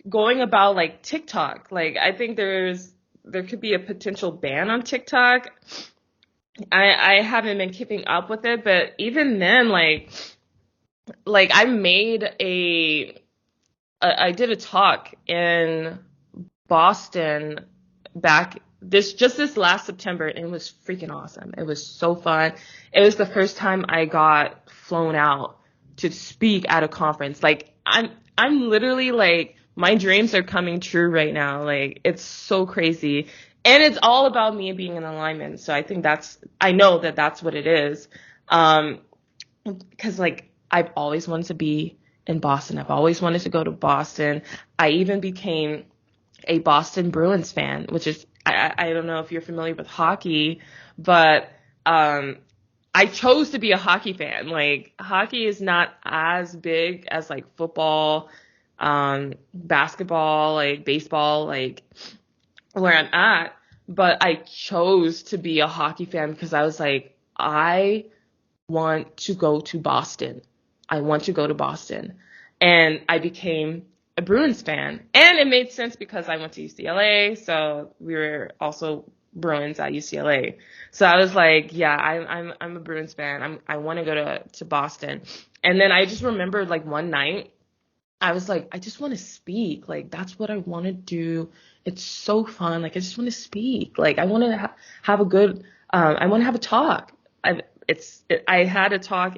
going about like TikTok, like I think there could be a potential ban on TikTok. I haven't been keeping up with it, but even then like I made I did a talk in Boston back this last September, and it was freaking awesome. It was so fun. It was the first time I got flown out to speak at a conference. Like I'm literally like my dreams are coming true right now. Like it's so crazy. And it's all about me being in alignment. So I know that that's what it is. Um, because like I've always wanted to be in Boston. I've always wanted to go to Boston. I even became a Boston Bruins fan, which is I don't know if you're familiar with hockey, but I chose to be a hockey fan. Like hockey is not as big as like football, basketball, like baseball, like where I'm at, but I chose to be a hockey fan because I was like, I want to go to Boston. I want to go to Boston. And I became a Bruins fan. And it made sense because I went to UCLA, so we were also Bruins at UCLA. So I was like, yeah, I'm a Bruins fan. I want to go to Boston. And then I just remembered like one night I was like, I just want to speak. Like, that's what I want to do. It's so fun. Like, I just want to speak. Like, I want to have a good, I want to have a talk. I had a talk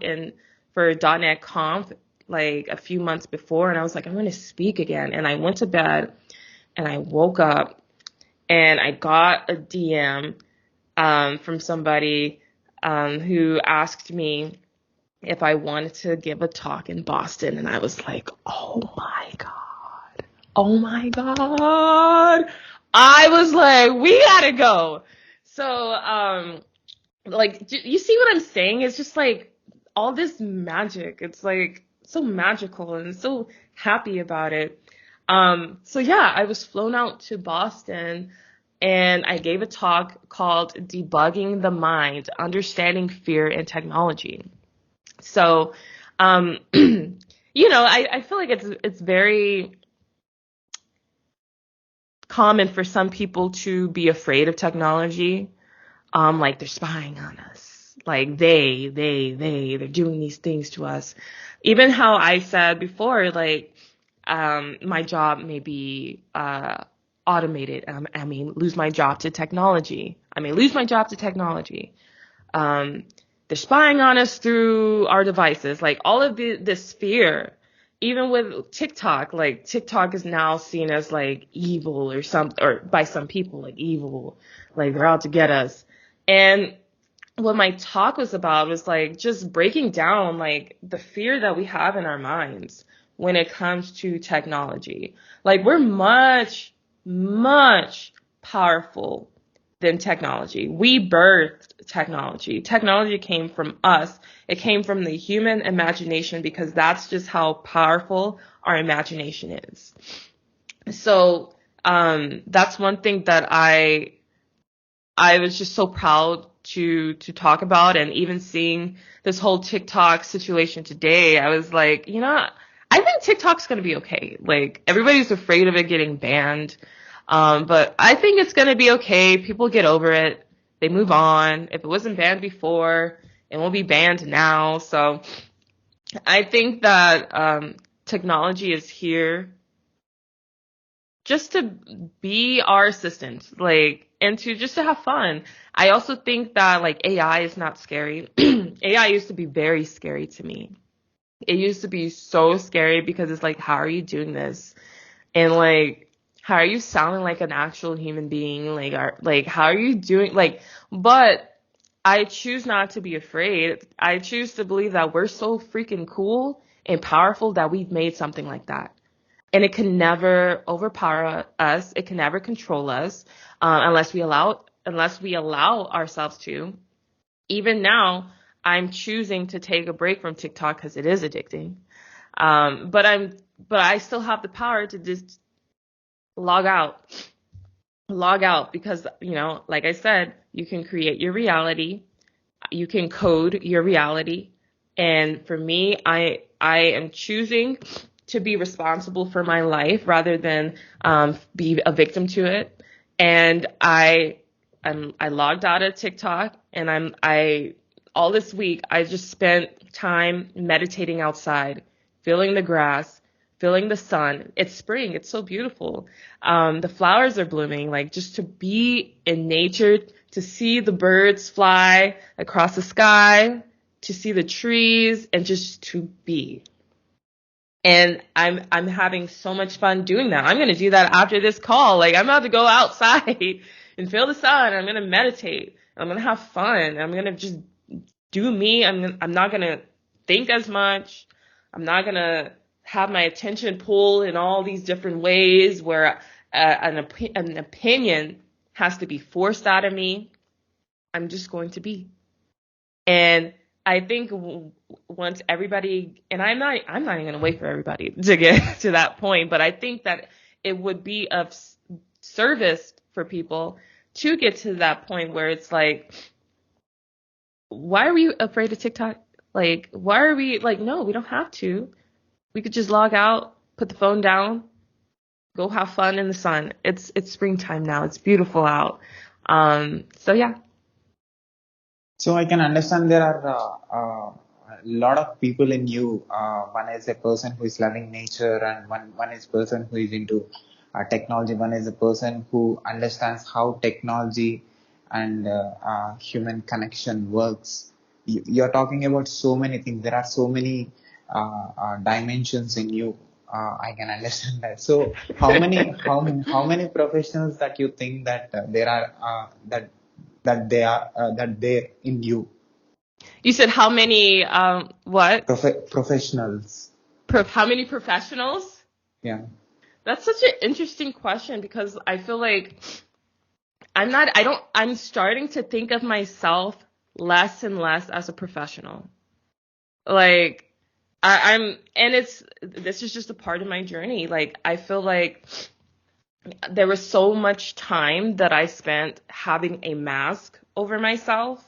for .NET Conf like a few months before, and I was like, I'm going to speak again. And I went to bed and I woke up and I got a DM, from somebody, who asked me if I wanted to give a talk in Boston. And I was like, oh my God. Oh my God. I was like, we gotta go. So, like, you see what I'm saying? It's just like all this magic. It's like so magical and so happy about it. So yeah, I was flown out to Boston and I gave a talk called Debugging the Mind, Understanding Fear in Technology. So, I feel like it's very common for some people to be afraid of technology. Like they're spying on us. Like they're doing these things to us. Even how I said before, like, my job may be, automated. I mean, lose my job to technology. I may lose my job to technology. Um, they're spying on us through our devices. Like all of this fear, even with TikTok, like TikTok is now seen as like evil or by some people like evil, like they're out to get us. And what my talk was about was like just breaking down like the fear that we have in our minds when it comes to technology. Like we're much, much powerful than technology. We birthed technology. Technology came from us. It came from the human imagination because that's just how powerful our imagination is. So, that's one thing that I was just so proud to talk about. And even seeing this whole TikTok situation today, I was like, I think TikTok's going to be okay. Like everybody's afraid of it getting banned. But I think it's going to be okay. People get over it. They move on. If it wasn't banned before, it won't be banned now. So I think that, technology is here just to be our assistant, like, and to have fun. I also think that like AI is not scary. AI used to be very scary to me. It used to be so scary because it's like, how are you doing this? And like, how are you sounding like an actual human being? Like, how are you doing? Like, but I choose not to be afraid. I choose to believe that we're so freaking cool and powerful that we've made something like that. And it can never overpower us. It can never control us, unless we allow ourselves to. Even now, I'm choosing to take a break from TikTok because it is addicting. But I still have the power to just log out, because, like I said, you can create your reality. You can code your reality. And for me, I am choosing to be responsible for my life rather than be a victim to it. And I logged out of TikTok, and I all this week I just spent time meditating outside, feeling the grass, feeling the sun. It's spring. It's so beautiful. The flowers are blooming. Like, just to be in nature, to see the birds fly across the sky, to see the trees, and just to be. And I'm having so much fun doing that. I'm gonna do that after this call. Like, I'm about to go outside and feel the sun. I'm gonna meditate. I'm gonna have fun. I'm gonna just do me. I'm not gonna think as much. I'm not gonna have my attention pulled in all these different ways where an opinion has to be forced out of me. I'm just going to be. And I think once everybody, and I'm not even going to wait for everybody to get to that point, but I think that it would be of service for people to get to that point where it's like, why are we afraid of TikTok? Like, why are we like, no, we don't have to. We could just log out, put the phone down, go have fun in the sun. It's springtime now. It's beautiful out. So yeah. So I can understand there are a lot of people in you. One is a person who is loving nature, and one is person who is into technology. One is a person who understands how technology and human connection works. You're talking about so many things. There are so many dimensions in you. I can understand that. So how many professionals that you think that there are that they're in you? You said how many, what? Professionals. How many professionals? Yeah. That's such an interesting question because I feel like I'm starting to think of myself less and less as a professional. Like, this is just a part of my journey. Like, I feel like there was so much time that I spent having a mask over myself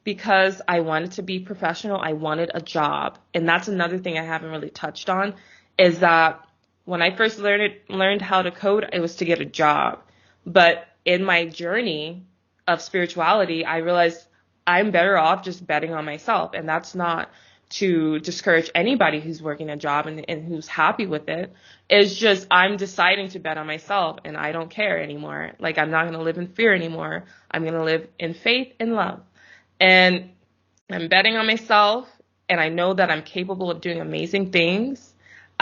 because I wanted to be professional. I wanted a job. And that's another thing I haven't really touched on, is that when I first learned how to code, it was to get a job. But in my journey of spirituality, I realized I'm better off just betting on myself. And that's not to discourage anybody who's working a job and who's happy with it. It's just I'm deciding to bet on myself, and I don't care anymore. Like, I'm not going to live in fear anymore. I'm going to live in faith and love. And I'm betting on myself, and I know that I'm capable of doing amazing things.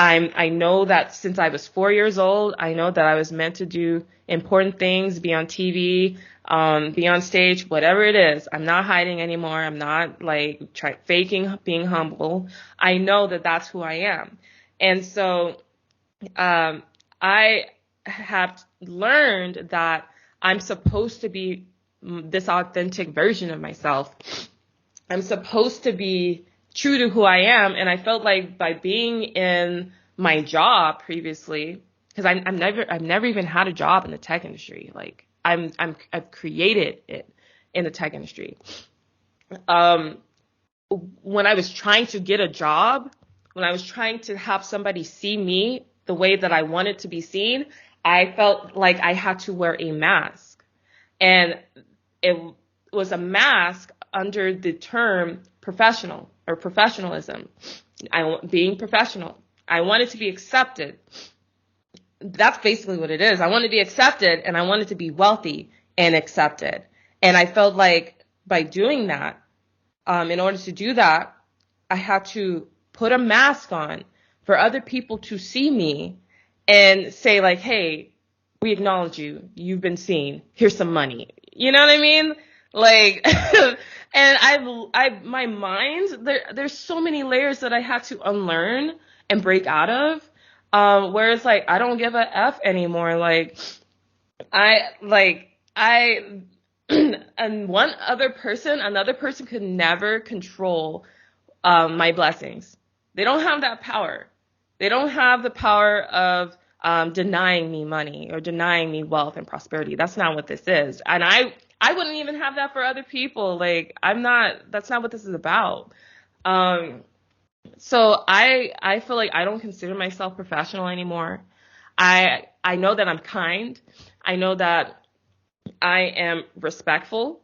I know that since I was 4 years old, I know that I was meant to do important things, be on TV, be on stage, whatever it is. I'm not hiding anymore. I'm not like faking being humble. I know that that's who I am. And so I have learned that I'm supposed to be this authentic version of myself. I'm supposed to be true to who I am. And I felt like by being in my job previously, because I've never even had a job in the tech industry. Like, I've created it in the tech industry. When I was trying to get a job, when I was trying to have somebody see me the way that I wanted to be seen, I felt like I had to wear a mask. And it was a mask under the term professional or professionalism. Being professional. I wanted to be accepted. That's basically what it is. I wanted to be accepted, and I wanted to be wealthy and accepted. And I felt like by doing that, in order to do that, I had to put a mask on for other people to see me and say like, hey, We acknowledge you. You've been seen. Here's some money. You know what I mean? Like, and my mind, there's so many layers that I had to unlearn and break out of. Where it's like, I don't give a F anymore. Like, I, and another person could never control, my blessings. They don't have that power. They don't have the power of, denying me money or denying me wealth and prosperity. That's not what this is. And I wouldn't even have that for other people. Like, that's not what this is about. Um, so I feel like I don't consider myself professional anymore. I know that I'm kind. I know that I am respectful.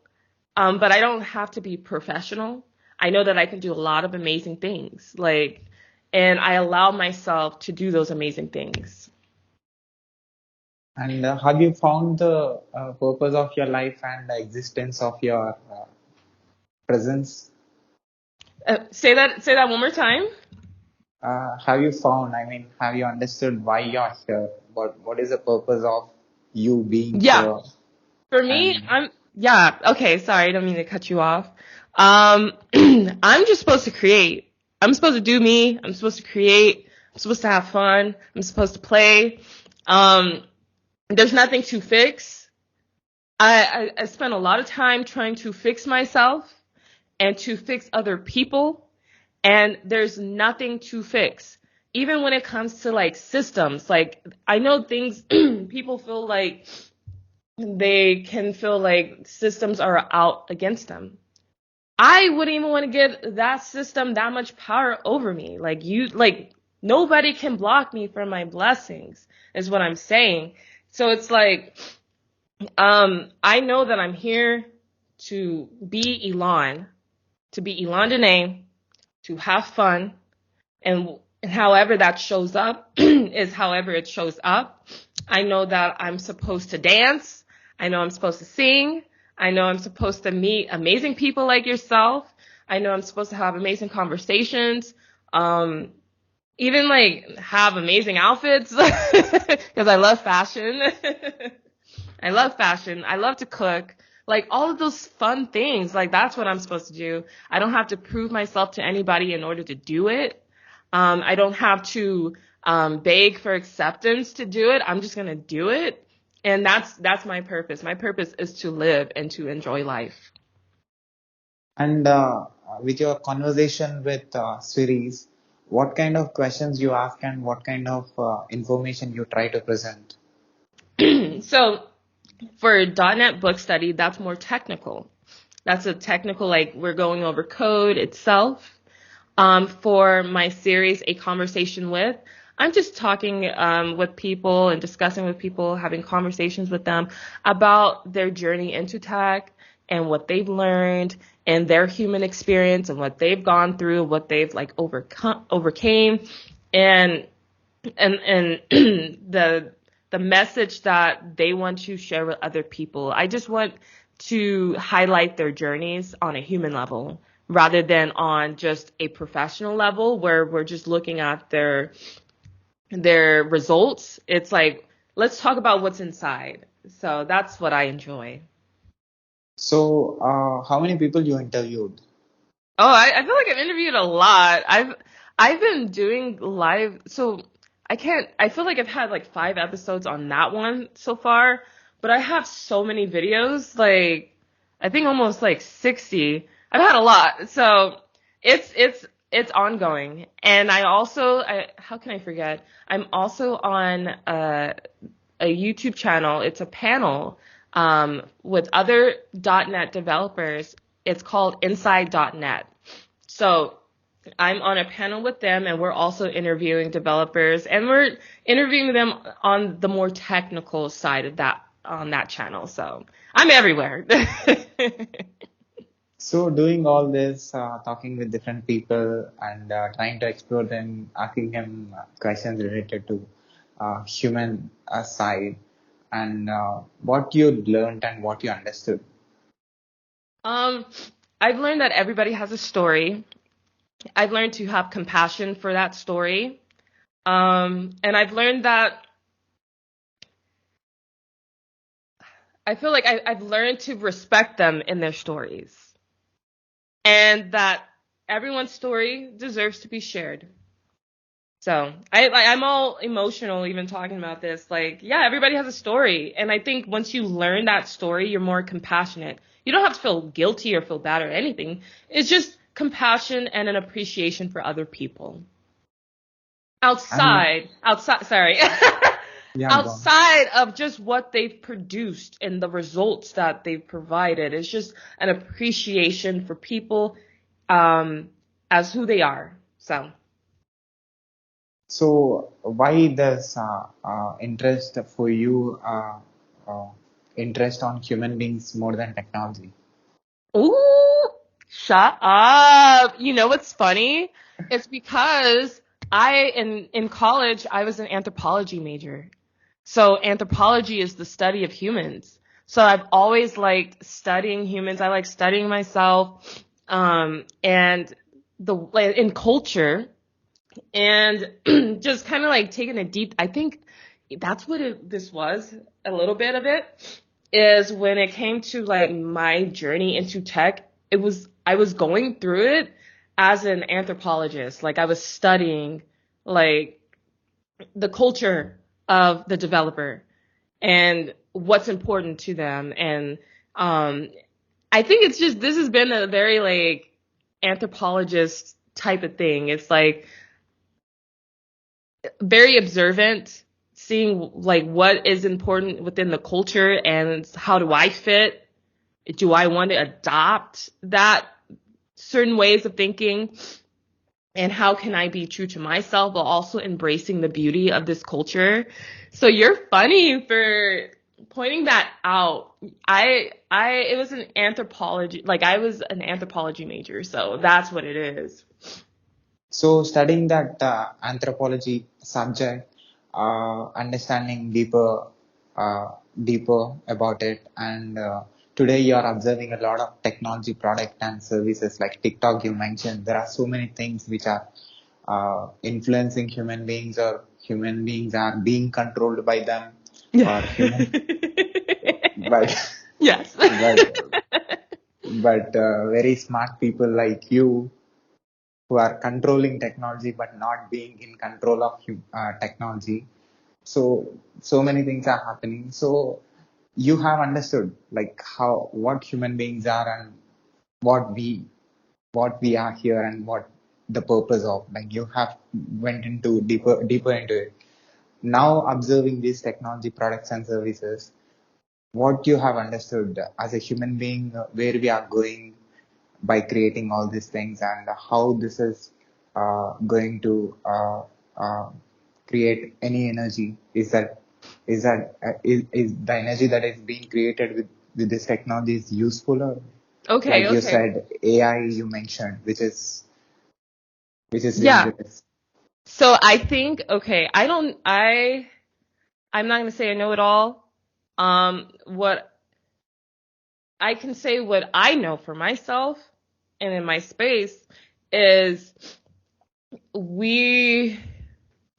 But I don't have to be professional. I know that I can do a lot of amazing things. Like, and I allow myself to do those amazing things. And have you found the purpose of your life and the existence of your presence? Say that one more time. Have you found, I mean, have you understood why you're here? What is the purpose of you being Yeah. here? For me, And yeah, okay, sorry, I don't mean to cut you off. I'm just supposed to create. I'm supposed to do me. I'm supposed to create. I'm supposed to have fun. I'm supposed to play. Um, there's nothing to fix. I spent a lot of time trying to fix myself and to fix other people, and there's nothing to fix. Even when it comes to like systems, like I know things people feel like they can feel like systems are out against them. I wouldn't even want to give that system that much power over me. Like nobody can block me from my blessings, is what I'm saying. So it's like, I know that I'm here to be Elahn, to be Elahn Danee, to have fun, and however that shows up is however it shows up. I know that I'm supposed to dance. I know I'm supposed to sing. I know I'm supposed to meet amazing people like yourself. I know I'm supposed to have amazing conversations. Um, Even like have amazing outfits because I love fashion. I love fashion. I love to cook. Like all of those fun things. Like that's what I'm supposed to do. I don't have to prove myself to anybody in order to do it. I don't have to beg for acceptance to do it. I'm just gonna do it. And that's my purpose. My purpose is to live and to enjoy life. and with your conversation with Swiris, what kind of questions you ask and what kind of information you try to present? So for .NET book study, that's more technical. That's a technical, like we're going over code itself. For my series, A Conversation With, I'm just talking with people and discussing with people, having conversations with them about their journey into tech and what they've learned and their human experience and what they've gone through, what they've like overcame, and and the message that they want to share with other people. I just want to highlight their journeys on a human level rather than on just a professional level where we're just looking at their results. It's like, let's talk about what's inside. So that's what I enjoy. So, how many people you interviewed? Oh, I feel like I've interviewed a lot. I've been doing live, so I feel like I've had like 5 episodes on that one so far, but I have so many videos, like I think almost like 60. I've had a lot. So it's ongoing. And how can I forget? I'm also on a YouTube channel. It's a panel with other .NET developers. It's called Inside.net. So I'm on a panel with them, and we're also interviewing developers, and we're interviewing them on the more technical side of that on that channel. So I'm everywhere. So, doing all this, talking with different people and trying to explore them, asking them questions related to human side and what you learned and what you understood. um, I've learned that everybody has a story. I've learned to have compassion for that story. And I've learned that I feel like I've learned to respect them in their stories, and that everyone's story deserves to be shared. So I'm all emotional even talking about this. Like, yeah, everybody has a story. And I think once you learn that story, you're more compassionate. You don't have to feel guilty or feel bad or anything. It's just compassion and an appreciation for other people. And Sorry. yeah, go on. Outside of just what they've produced and the results that they've provided. It's just an appreciation for people, as who they are. So. So why this interest for you, uh, interest on human beings more than technology? Ooh, shut up. You know what's funny? It's because in college, I was an anthropology major. So anthropology is the study of humans. So I've always liked studying humans. I like studying myself, and in culture, and just kind of like taking a deep, I think that's what this was, a little bit of it, is when it came to like my journey into tech, I was going through it as an anthropologist. Like I was studying like the culture of the developer and what's important to them. And I think it's just, this has been a very like anthropologist type of thing. It's like very observant, seeing like what is important within the culture and how do I fit? Do I want to adopt that certain ways of thinking? And how can I be true to myself while also embracing the beauty of this culture? So you're funny for pointing that out. It was an anthropology, like I was an anthropology major, so that's what it is. So studying that anthropology subject, understanding deeper about it, and today you are observing a lot of technology product and services like TikTok. You mentioned there are so many things which are influencing human beings, or human beings are being controlled by them, or human, but Yes. but very smart people like you who are controlling technology but not being in control of technology. So many things are happening. So you have understood like how what human beings are, and what we are here, and what the purpose of, like you have went into deeper into it. Now observing these technology products and services, what you have understood as a human being, where we are going by creating all these things, and how this is going to create any energy. Is the energy that is being created with this technology is useful, or Okay, like you okay. said, AI you mentioned, which is Yeah. dangerous. So I think, okay, I'm not going to say I know it all. What I can say, what I know for myself and in my space is, we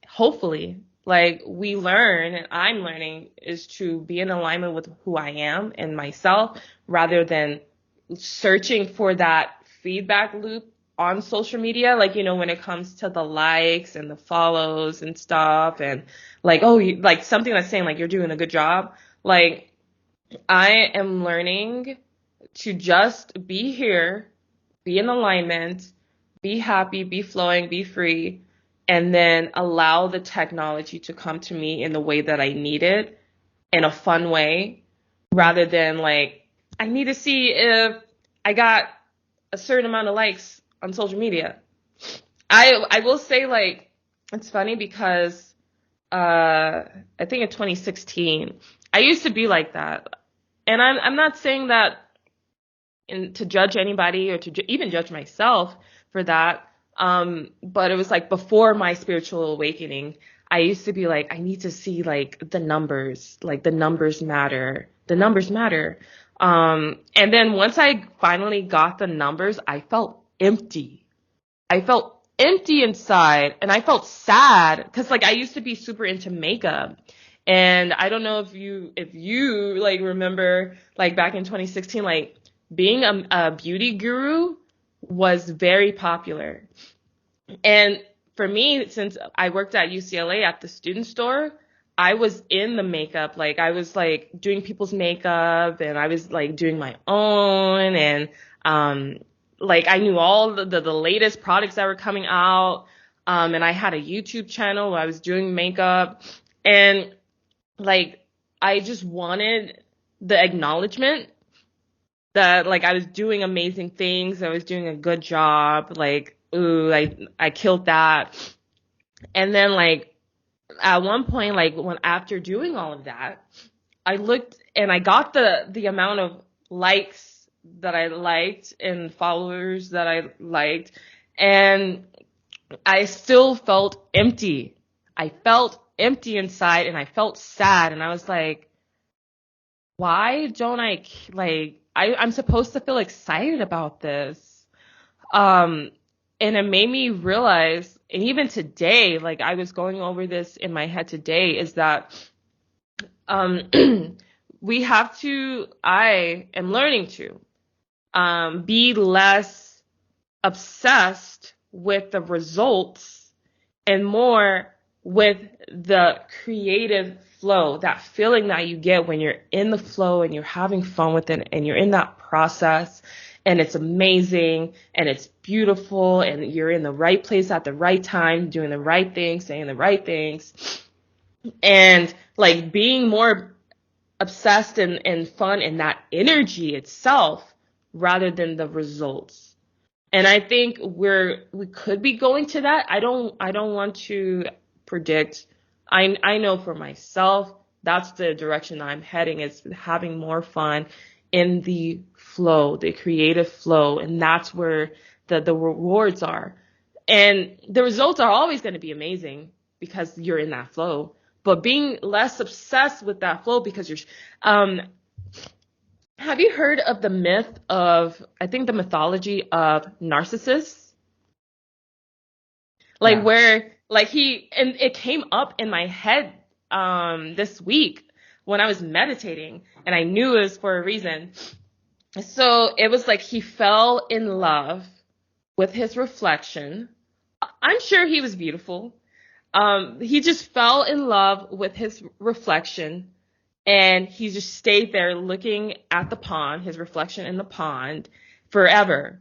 hopefully, like we learn, and I'm learning, is to be in alignment with who I am and myself, rather than searching for that feedback loop on social media. Like, when it comes to the likes and the follows and stuff, and like, oh, like something that's saying like you're doing a good job. Like, I am learning to just be here, be in alignment, be happy, be flowing, be free, and then allow the technology to come to me in the way that I need it, in a fun way, rather than like, I need to see if I got a certain amount of likes on social media. I will say, like, it's funny because I think in 2016 I used to be like that. And I'm not saying that to judge anybody, or to even judge myself for that. But it was like before my spiritual awakening, I used to be like, I need to see like the numbers, like the numbers matter. The numbers matter. And then once I finally got the numbers, I felt empty. I felt empty inside, and I felt sad because like I used to be super into makeup, And I don't know if you like remember like back in 2016, like being a beauty guru was very popular. And for me, since I worked at UCLA at the student store, I was in the makeup. Like I was like doing people's makeup and I was like doing my own and like I knew all the latest products that were coming out. And I had a YouTube channel where I was doing makeup and like I just wanted the acknowledgement that like I was doing amazing things, I was doing a good job, like ooh, I killed that. And then like at one point, like when after doing all of that, I looked and I got the amount of likes that I liked and followers that I liked, and I still felt empty. I felt empty inside and I felt sad, and I was like, why don't I like I'm supposed to feel excited about this? And it made me realize, and even today, like I was going over this in my head today, is that um I am learning to be less obsessed with the results and more with the creative flow, that feeling that you get when you're in the flow and you're having fun with it and you're in that process and it's amazing and it's beautiful and you're in the right place at the right time, doing the right things, saying the right things, and like being more obsessed and fun in that energy itself rather than the results. And I think we could be going to that. I don't want to predict. I know for myself that's the direction I'm heading, is having more fun in the flow, the creative flow, and that's where the rewards are. And the results are always going to be amazing because you're in that flow. But being less obsessed with that flow because you're have you heard of the myth of, I think the mythology of narcissists? Like Yeah. where, like and it came up in my head, this week when I was meditating and I knew it was for a reason. So it was like he fell in love with his reflection. I'm sure he was beautiful. He just fell in love with his reflection. And he just stayed there looking at the pond, his reflection in the pond, forever.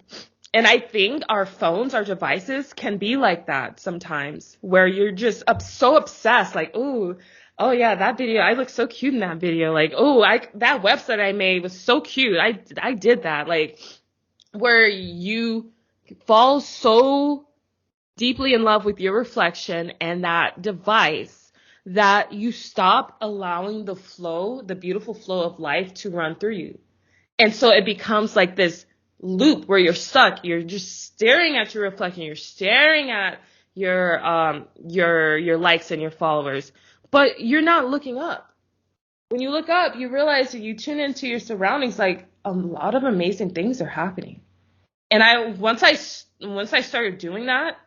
And I think our phones, our devices can be like that sometimes, where you're just so obsessed, like, ooh, oh yeah, that video, I look so cute in that video. Like, oh, that website I made was so cute. I did that. Like, where you fall so deeply in love with your reflection and that device that you stop allowing the flow, the beautiful flow of life to run through you. And so it becomes like this loop where you're stuck. You're just staring at your reflection. You're staring at your likes and your followers, but you're not looking up. When you look up, you realize that you tune into your surroundings, like a lot of amazing things are happening. And once I started doing that,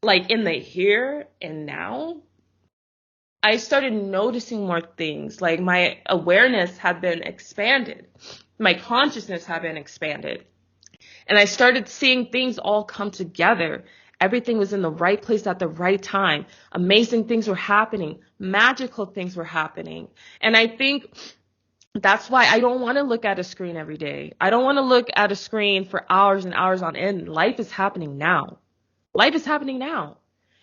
like in the here and now, I started noticing more things. Like my awareness had been expanded. My consciousness had been expanded. And I started seeing things all come together. Everything was in the right place at the right time. Amazing things were happening. Magical things were happening. And I think that's why I don't want to look at a screen every day. I don't want to look at a screen for hours and hours on end. Life is happening now. Life is happening now.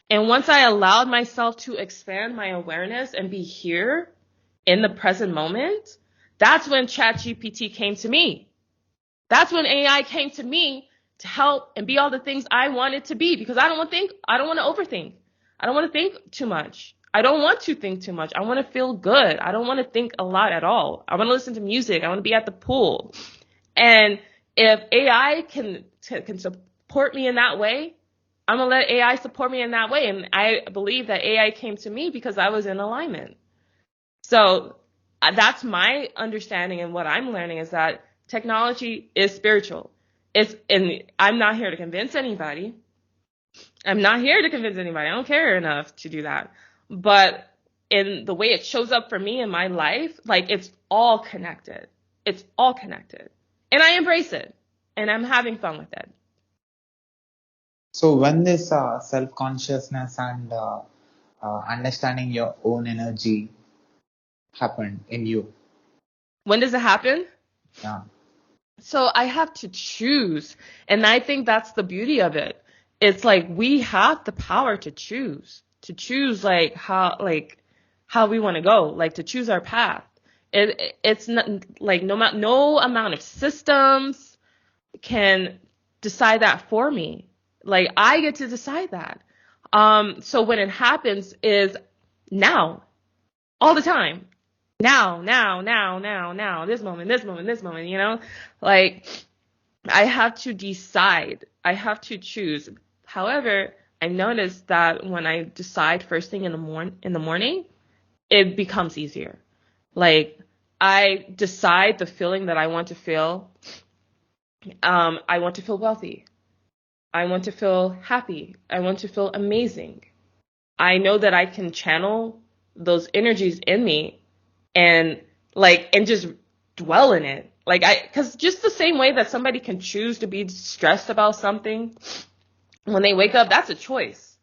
And once I allowed myself to expand my awareness and be here in the present moment, that's when ChatGPT came to me. That's when AI came to me to help and be all the things I wanted to be, because I don't want to think. I don't want to overthink. I don't want to think too much. I don't want to think too much. I want to feel good. I don't want to think a lot at all. I want to listen to music. I want to be at the pool. And if AI can support me in that way, I'm going to let AI support me in that way. And I believe that AI came to me because I was in alignment. So that's my understanding, and what I'm learning is that technology is spiritual. And I'm not here to convince anybody. I don't care enough to do that. But in the way it shows up for me in my life, like it's all connected. It's all connected. And I embrace it. And I'm having fun with it. So when this self-consciousness and understanding your own energy happened in you? When does it happen? Yeah. So I have to choose. And I think that's the beauty of it. It's like we have the power to choose like how we want to go, like to choose our path. It's not like no amount of systems can decide that for me. Like I get to decide that. So when it happens is now, all the time. Now, this moment, you know? Like I have to decide. I have to choose. However, I noticed that when I decide first thing in the morning, it becomes easier. Like I decide the feeling that I want to feel. I want to feel wealthy. I want to feel happy. I want to feel amazing. I know that I can channel those energies in me and just dwell in it. Cause just the same way that somebody can choose to be stressed about something when they wake up, that's a choice.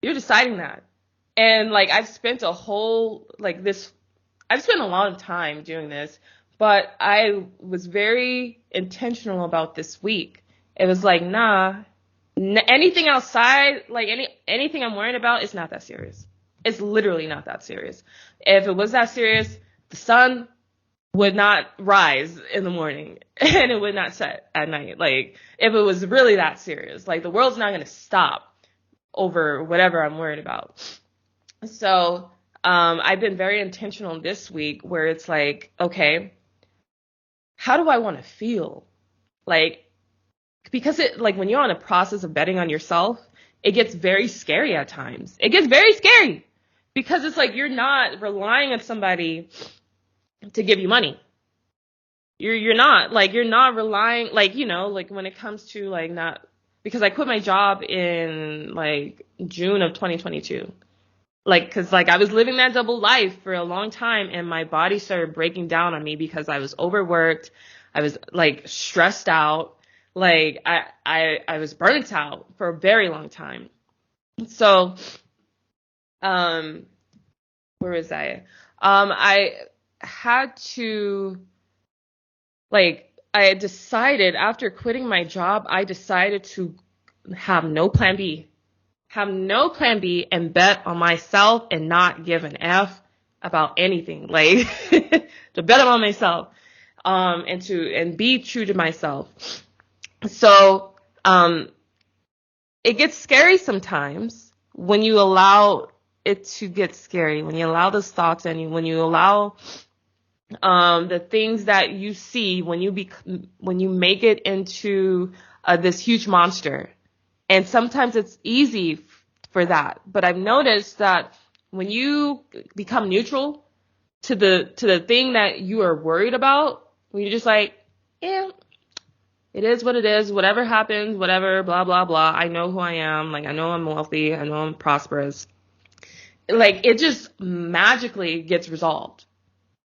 You're deciding that. And like, I've spent a lot of time doing this, but I was very intentional about this week. It was like, anything outside, like anything I'm worrying about, it's not that serious. It's literally not that serious. If it was that serious, the sun would not rise in the morning and it would not set at night. Like if it was really that serious, like the world's not going to stop over whatever I'm worried about. So, I've been very intentional this week where it's like, okay, how do I want to feel? Like, because when you're on a process of betting on yourself, it gets very scary at times. It gets very scary because it's like you're not relying on somebody to give you money. You're not relying, when it comes to not, because I quit my job in June of 2022. Cause I was living that double life for a long time and my body started breaking down on me because I was overworked. I was stressed out. I was burnt out for a very long time. So, where was I? I had to, I decided after quitting my job, I decided to have no plan B. Have no plan B and bet on myself and not give an F about anything. To bet on myself, and be true to myself. So, it gets scary sometimes when you allow it to get scary, when you allow those thoughts in you, when you allow, the things that you see, when you make it into, this huge monster. And sometimes it's easy for that. But I've noticed that when you become neutral to the thing that you are worried about, when you're just yeah, it is what it is, whatever happens, whatever, blah, blah, blah. I know who I am. I know I'm wealthy. I know I'm prosperous. It just magically gets resolved.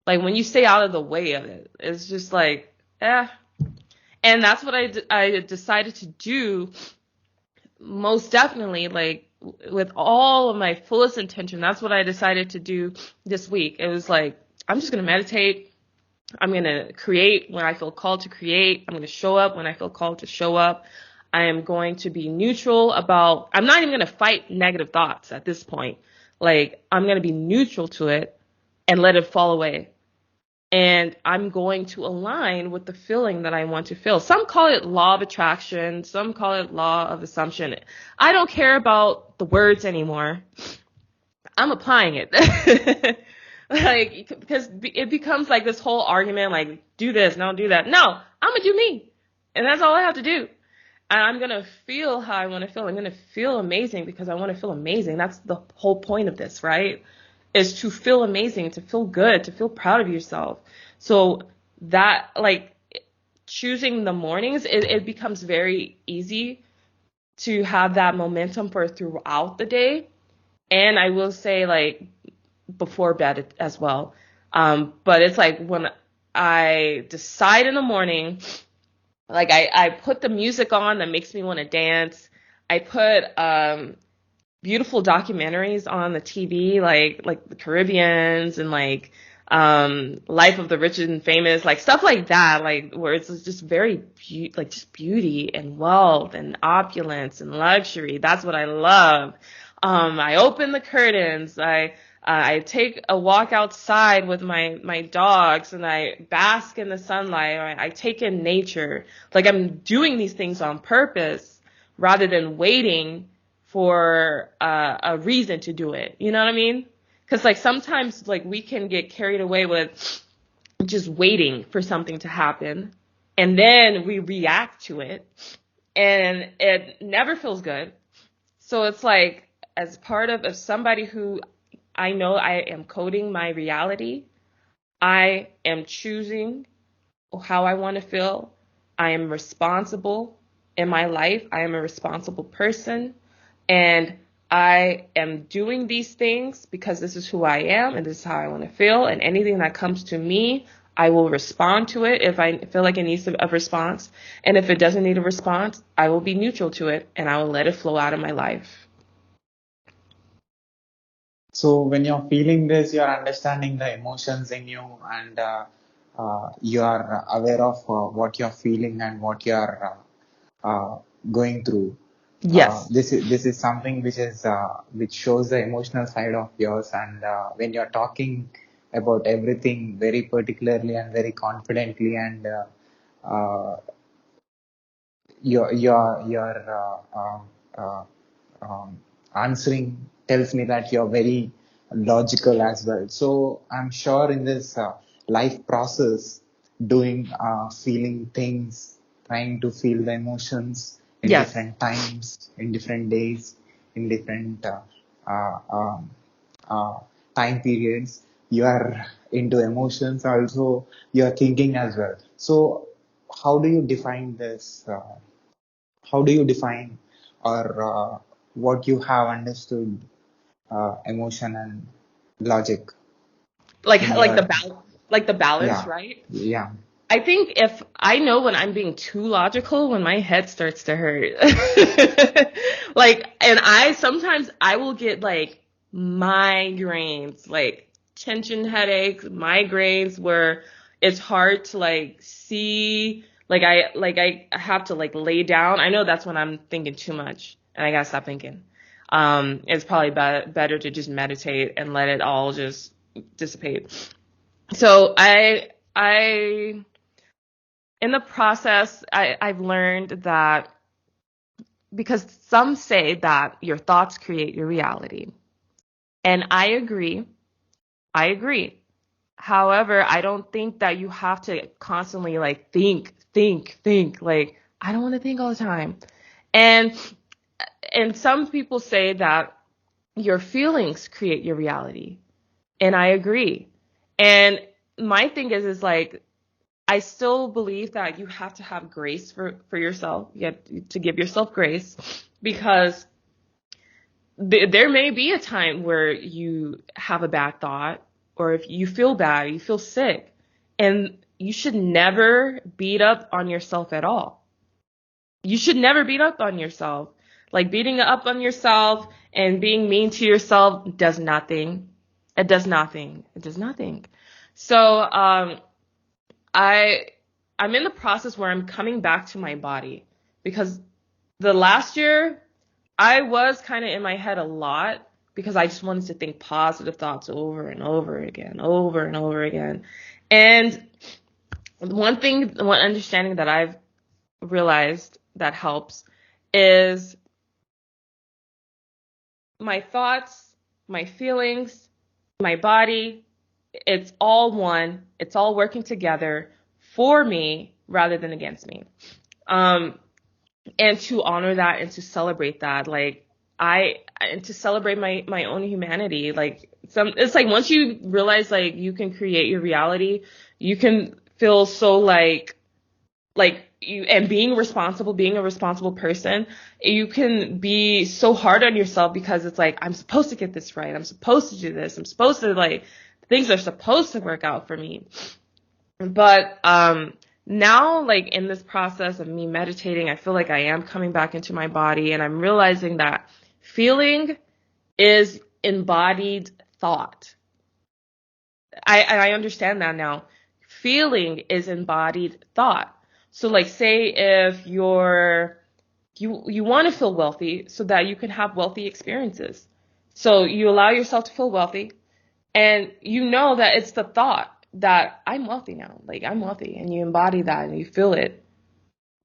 When you stay out of the way of it, it's just And that's what I decided to do. Most definitely, with all of my fullest intention, that's what I decided to do this week. It was I'm just going to meditate. I'm going to create when I feel called to create. I'm going to show up when I feel called to show up. I am going to be neutral I'm not even going to fight negative thoughts at this point. I'm going to be neutral to it and let it fall away. And I'm going to align with the feeling that I want to feel. Some call it law of attraction. Some call it law of assumption. I don't care about the words anymore. I'm applying it. Because it becomes this whole argument, do this, no, do that. No, I'm going to do me. And that's all I have to do. And I'm going to feel how I want to feel. I'm going to feel amazing because I want to feel amazing. That's the whole point of this, right? Is to feel amazing, to feel good, to feel proud of yourself. So that, choosing the mornings, it becomes very easy to have that momentum for throughout the day. And I will say, before bed as well. But it's like when I decide in the morning, like I put the music on that makes me want to dance. I put beautiful documentaries on the TV, like the Caribbeans and like Life of the Rich and Famous, like stuff like that, like where it's just very like just beauty and wealth and opulence and luxury. That's what I love. I open the curtains. I take a walk outside with my dogs and I bask in the sunlight. I take in nature. Like I'm doing these things on purpose rather than waiting for a reason to do it. You know what I mean? Because like sometimes like we can get carried away with just waiting for something to happen and then we react to it and it never feels good. So it's like as part of somebody who I know I am coding my reality, I am choosing how I want to feel. I am responsible in my life. I am a responsible person. And I am doing these things because this is who I am and this is how I want to feel. And anything that comes to me, I will respond to it if I feel like it needs a response. And if it doesn't need a response, I will be neutral to it and I will let it flow out of my life. So when you're feeling this, you're understanding the emotions in you, and you are aware of what you're feeling and what you're going through. Yes. This is something which shows the emotional side of yours, and when you're talking about everything very particularly and very confidently, and uh, your answering tells me that you're very logical as well. So I'm sure in this life process, doing feeling things, trying to feel the emotions in Yes. different times, in different days, in different uh, um, uh, time periods, you are into emotions also, you are thinking as well. So how do you define this? How do you define or what you have understood emotion and logic Like in like your, the balance, yeah, right? yeah. I think if I know when I'm being too logical, when my head starts to hurt. Like, and sometimes I will get like migraines, like tension headaches, migraines where it's hard to like see, like I have to like lay down. I know that's when I'm thinking too much and I gotta stop thinking. It's probably better to just meditate and let it all just dissipate. So I in the process, I've learned that because some say that your thoughts create your reality. And I agree. I agree. However, I don't think that you have to constantly like think. Like, I don't want to think all the time. And some people say that your feelings create your reality. And I agree. And my thing is like I still believe that you have to have grace for yourself. You have to give yourself grace because there may be a time where you have a bad thought or if you feel bad, you feel sick, and you should never beat up on yourself at all. You should never beat up on yourself. Like beating up on yourself and being mean to yourself does nothing. It does nothing. It does nothing. So, I I'm in the process where I'm coming back to my body because the last year I was kind of in my head a lot because I just wanted to think positive thoughts over and over again, over and over again. And one understanding that I've realized that helps is my thoughts, my feelings, my body, it's all one. It's all working together for me rather than against me. Um, and to honor that and to celebrate that, like and to celebrate my own humanity. Like it's like once you realize like you can create your reality, you can feel so like being a responsible person, you can be so hard on yourself because it's like, I'm supposed to get this right. I'm supposed to do this. I'm supposed to things are supposed to work out for me. But, now, like, in this process of me meditating, I feel like I am coming back into my body, and I'm realizing that feeling is embodied thought. I understand that now. Feeling is embodied thought. So, like, say if you want to feel wealthy so that you can have wealthy experiences. So you allow yourself to feel wealthy, and you know that it's the thought that I'm wealthy now. Like, I'm wealthy, and you embody that and you feel it,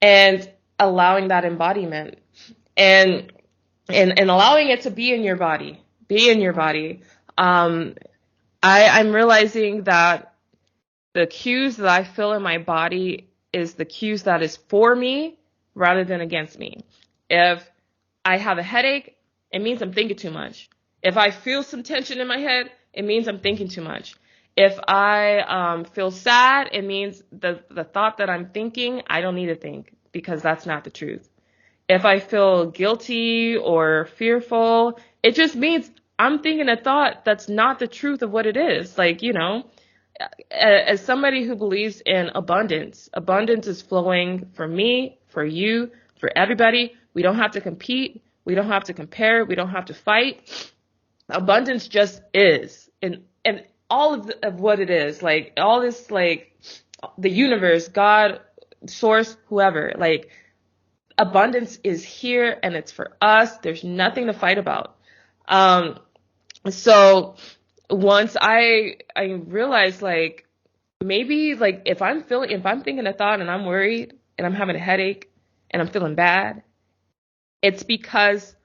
and allowing that embodiment and allowing it to be in your body, I'm realizing that the cues that I feel in my body is the cues that is for me rather than against me. If I have a headache, it means I'm thinking too much. If I feel some tension in my head, it means I'm thinking too much. If I feel sad, it means the thought that I'm thinking, I don't need to think, because that's not the truth. If I feel guilty or fearful, it just means I'm thinking a thought that's not the truth of what it is. Like, as somebody who believes in abundance is flowing for me, for you, for everybody. We don't have to compete. We don't have to compare. We don't have to fight. Abundance just is. And all of what it is, like all this, like the universe, God, source, whoever, like abundance is here and it's for us. There's nothing to fight about. So once I realized, like, maybe, like, if I'm thinking a thought and I'm worried and I'm having a headache and I'm feeling bad, it's because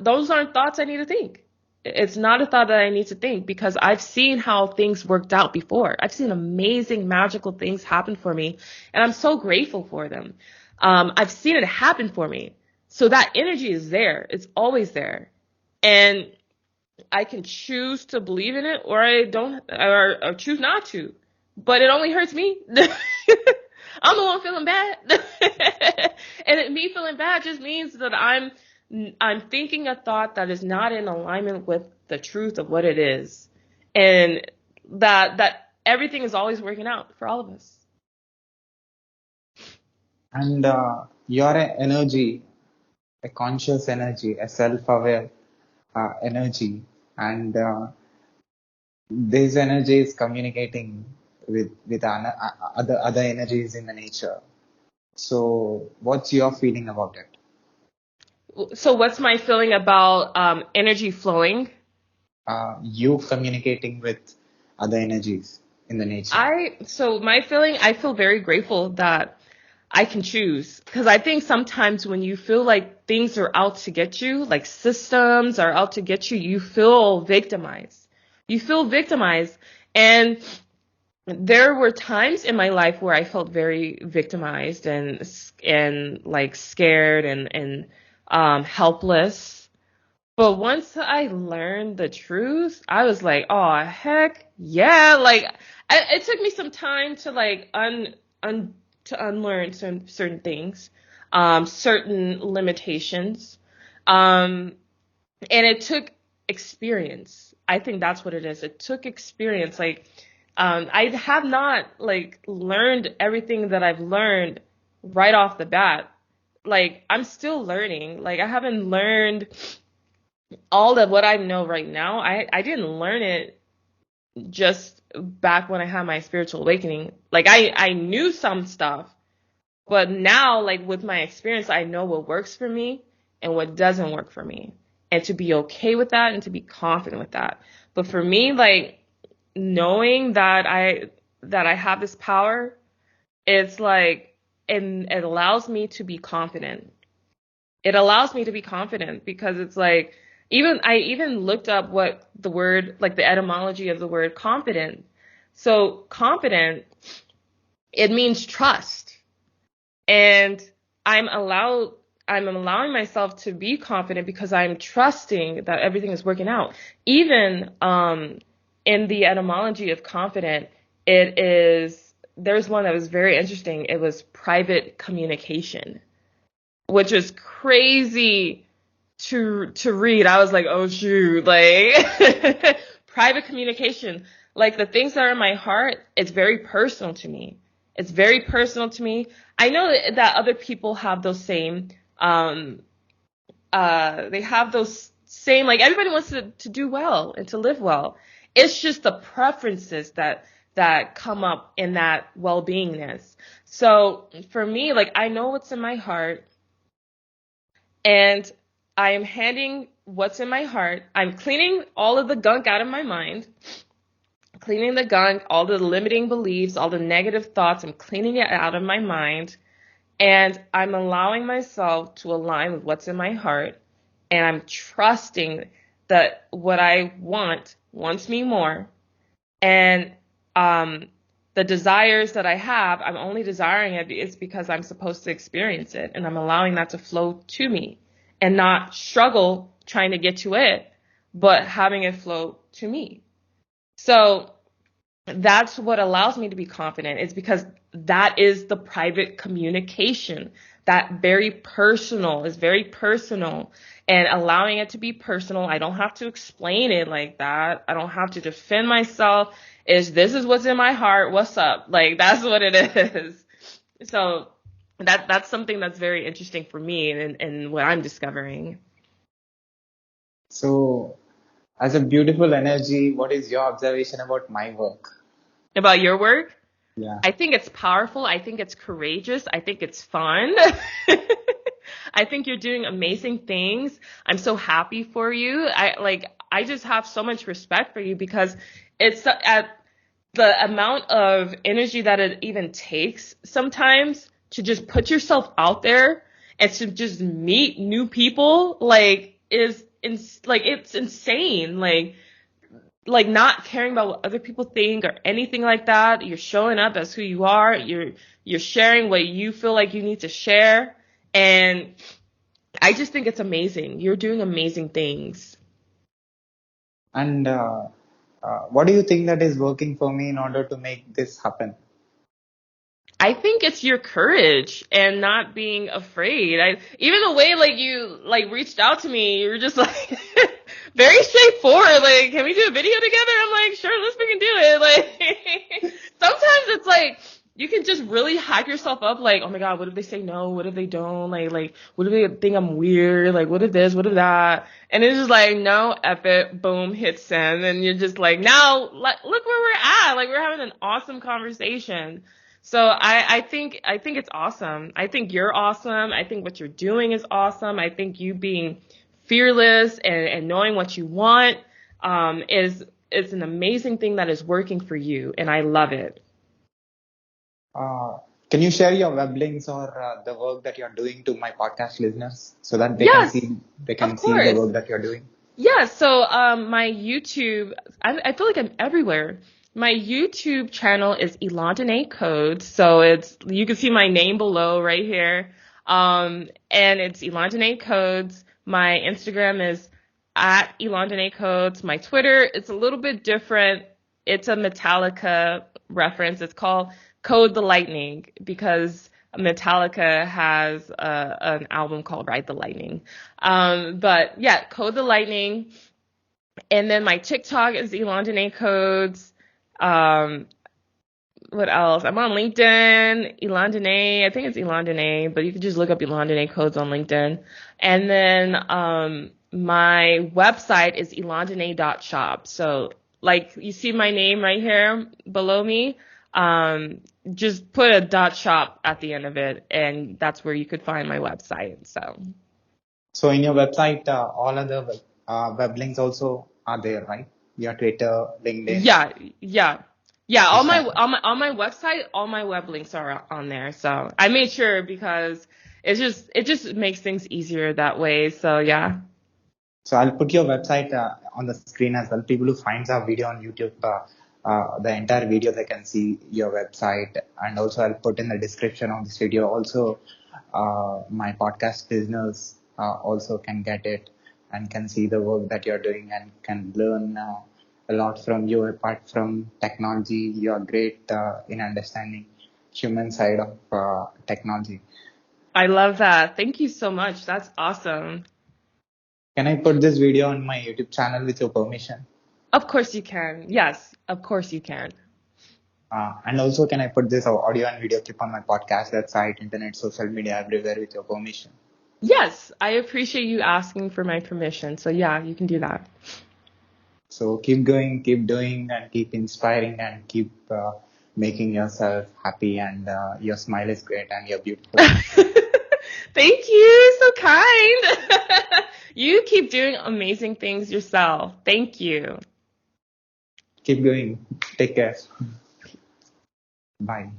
those aren't thoughts I need to think. It's not a thought that I need to think, because I've seen how things worked out before. I've seen amazing, magical things happen for me, and I'm so grateful for them. I've seen it happen for me. So that energy is there. It's always there. And I can choose to believe in it, or I don't, or choose not to. But it only hurts me. I'm the one feeling bad. And me feeling bad just means that I'm thinking a thought that is not in alignment with the truth of what it is. And that everything is always working out for all of us. And your energy, a conscious energy, a self-aware energy, and this energy is communicating with other energies in the nature. So, what's your feeling about it? So what's my feeling about energy flowing? You communicating with other energies in the nature. So my feeling, I feel very grateful that I can choose, because I think sometimes when you feel like things are out to get you, like systems are out to get you, you feel victimized. And there were times in my life where I felt very victimized and like scared and helpless. But once I learned the truth, I was like, oh, heck yeah. Like, it took me some time to like to unlearn certain things, certain limitations. And it took experience. I think that's what it is. It took experience. Like, I have not like learned everything that I've learned right off the bat. Like, I'm still learning. Like, I haven't learned all of what I know right now. I didn't learn it just back when I had my spiritual awakening. Like, I knew some stuff, but now, like, with my experience, I know what works for me and what doesn't work for me, and to be okay with that and to be confident with that. But for me, like, knowing that I have this power, it's like, and it allows me to be confident. It allows me to be confident because it's like, I even looked up what the word, like the etymology of the word confident. So confident, it means trust. And I'm allowing myself to be confident because I'm trusting that everything is working out. Even in the etymology of confident, it is there's one that was very interesting. It was private communication, which is crazy to read. I was like, oh shoot, like private communication, like the things that are in my heart, it's very personal to me. It's very personal to me. I know that other people have those same, they have those same, like everybody wants to do well and to live well. It's just the preferences that come up in that well-beingness. So for me, like I know what's in my heart, and I am handing what's in my heart. I'm cleaning all of the gunk out of my mind, cleaning the gunk, all the limiting beliefs, all the negative thoughts. I'm cleaning it out of my mind, and I'm allowing myself to align with what's in my heart. And I'm trusting that what I want wants me more. And the desires that I have, I'm only desiring it is because I'm supposed to experience it. And I'm allowing that to flow to me and not struggle trying to get to it, but having it flow to me. So that's what allows me to be confident. It's because that is the private communication, that very personal is very personal, and allowing it to be personal. I don't have to explain it like that. I don't have to defend myself. This is what's in my heart. What's up? Like that's what it is. So that's something that's very interesting for me and what I'm discovering. So, as a beautiful energy, what is your observation about my work? About your work? Yeah. I think it's powerful. I think it's courageous. I think it's fun. I think you're doing amazing things. I'm so happy for you. I just have so much respect for you because it's at the amount of energy that it even takes sometimes to just put yourself out there and to just meet new people, it's insane. Like not caring about what other people think or anything like that. You're showing up as who you are. You're sharing what you feel like you need to share. And I just think it's amazing. You're doing amazing things. And what do you think that is working for me in order to make this happen? I think it's your courage and not being afraid. Even the way like you like reached out to me, you were just like very straightforward. Like, can we do a video together? I'm like, sure, let's freaking do it. Like, sometimes it's like you can just really hype yourself up. Like, oh my god, what if they say no? What if they don't? Like, what if they think I'm weird? Like, what if this? What if that? And it's just like, no, F it, boom, hit send, and you're just like, now, look where we're at. Like, we're having an awesome conversation. So I think it's awesome. I think you're awesome. I think what you're doing is awesome. I think you being fearless and knowing what you want is an amazing thing that is working for you, and I love it. Can you share your web links or the work that you're doing to my podcast listeners so that Yes, they of can see the course. work that you're doing? Yeah, so my YouTube, I feel like I'm everywhere. My YouTube channel is Elahn Danee Codes, so you can see my name below right here. And it's Elahn Danee Codes. My Instagram is at Elahn Danee Codes. My Twitter, it's a little bit different. It's a Metallica reference. It's called Code the Lightning because Metallica has an album called Ride the Lightning. But yeah, Code the Lightning. And then my TikTok is Elahn Danee Codes. What else? I'm on LinkedIn, Elahn Danee. I think it's Elahn Danee, but you can just look up Elahn Danee Codes on LinkedIn. And then my website is elandane.shop. So like you see my name right here below me. Just put a .shop at the end of it, and that's where you could find my website. So in your website, all other web links also are there, right? Your Twitter, LinkedIn. Yeah. On my website, all my web links are on there. So I made sure because it just makes things easier that way. So yeah. So I'll put your website on the screen as well. People who finds our video on YouTube, the entire video, they can see your website, and also I'll put in the description of this video. Also, my podcast listeners also can get it and can see the work that you're doing and can learn a lot from you. Apart from technology, you are great in understanding human side of technology. I love that. Thank you so much. That's awesome. Can I put this video on my YouTube channel with your permission? Of course you can. Yes, of course you can. And also, can I put this audio and video clip on my podcast, website, internet, social media, everywhere with your permission? Yes, I appreciate you asking for my permission. So yeah, you can do that. So keep going, keep doing, and keep inspiring, and keep making yourself happy. And your smile is great, and you're beautiful. Thank you. So kind. You keep doing amazing things yourself. Thank you. Keep going. Take care. Bye.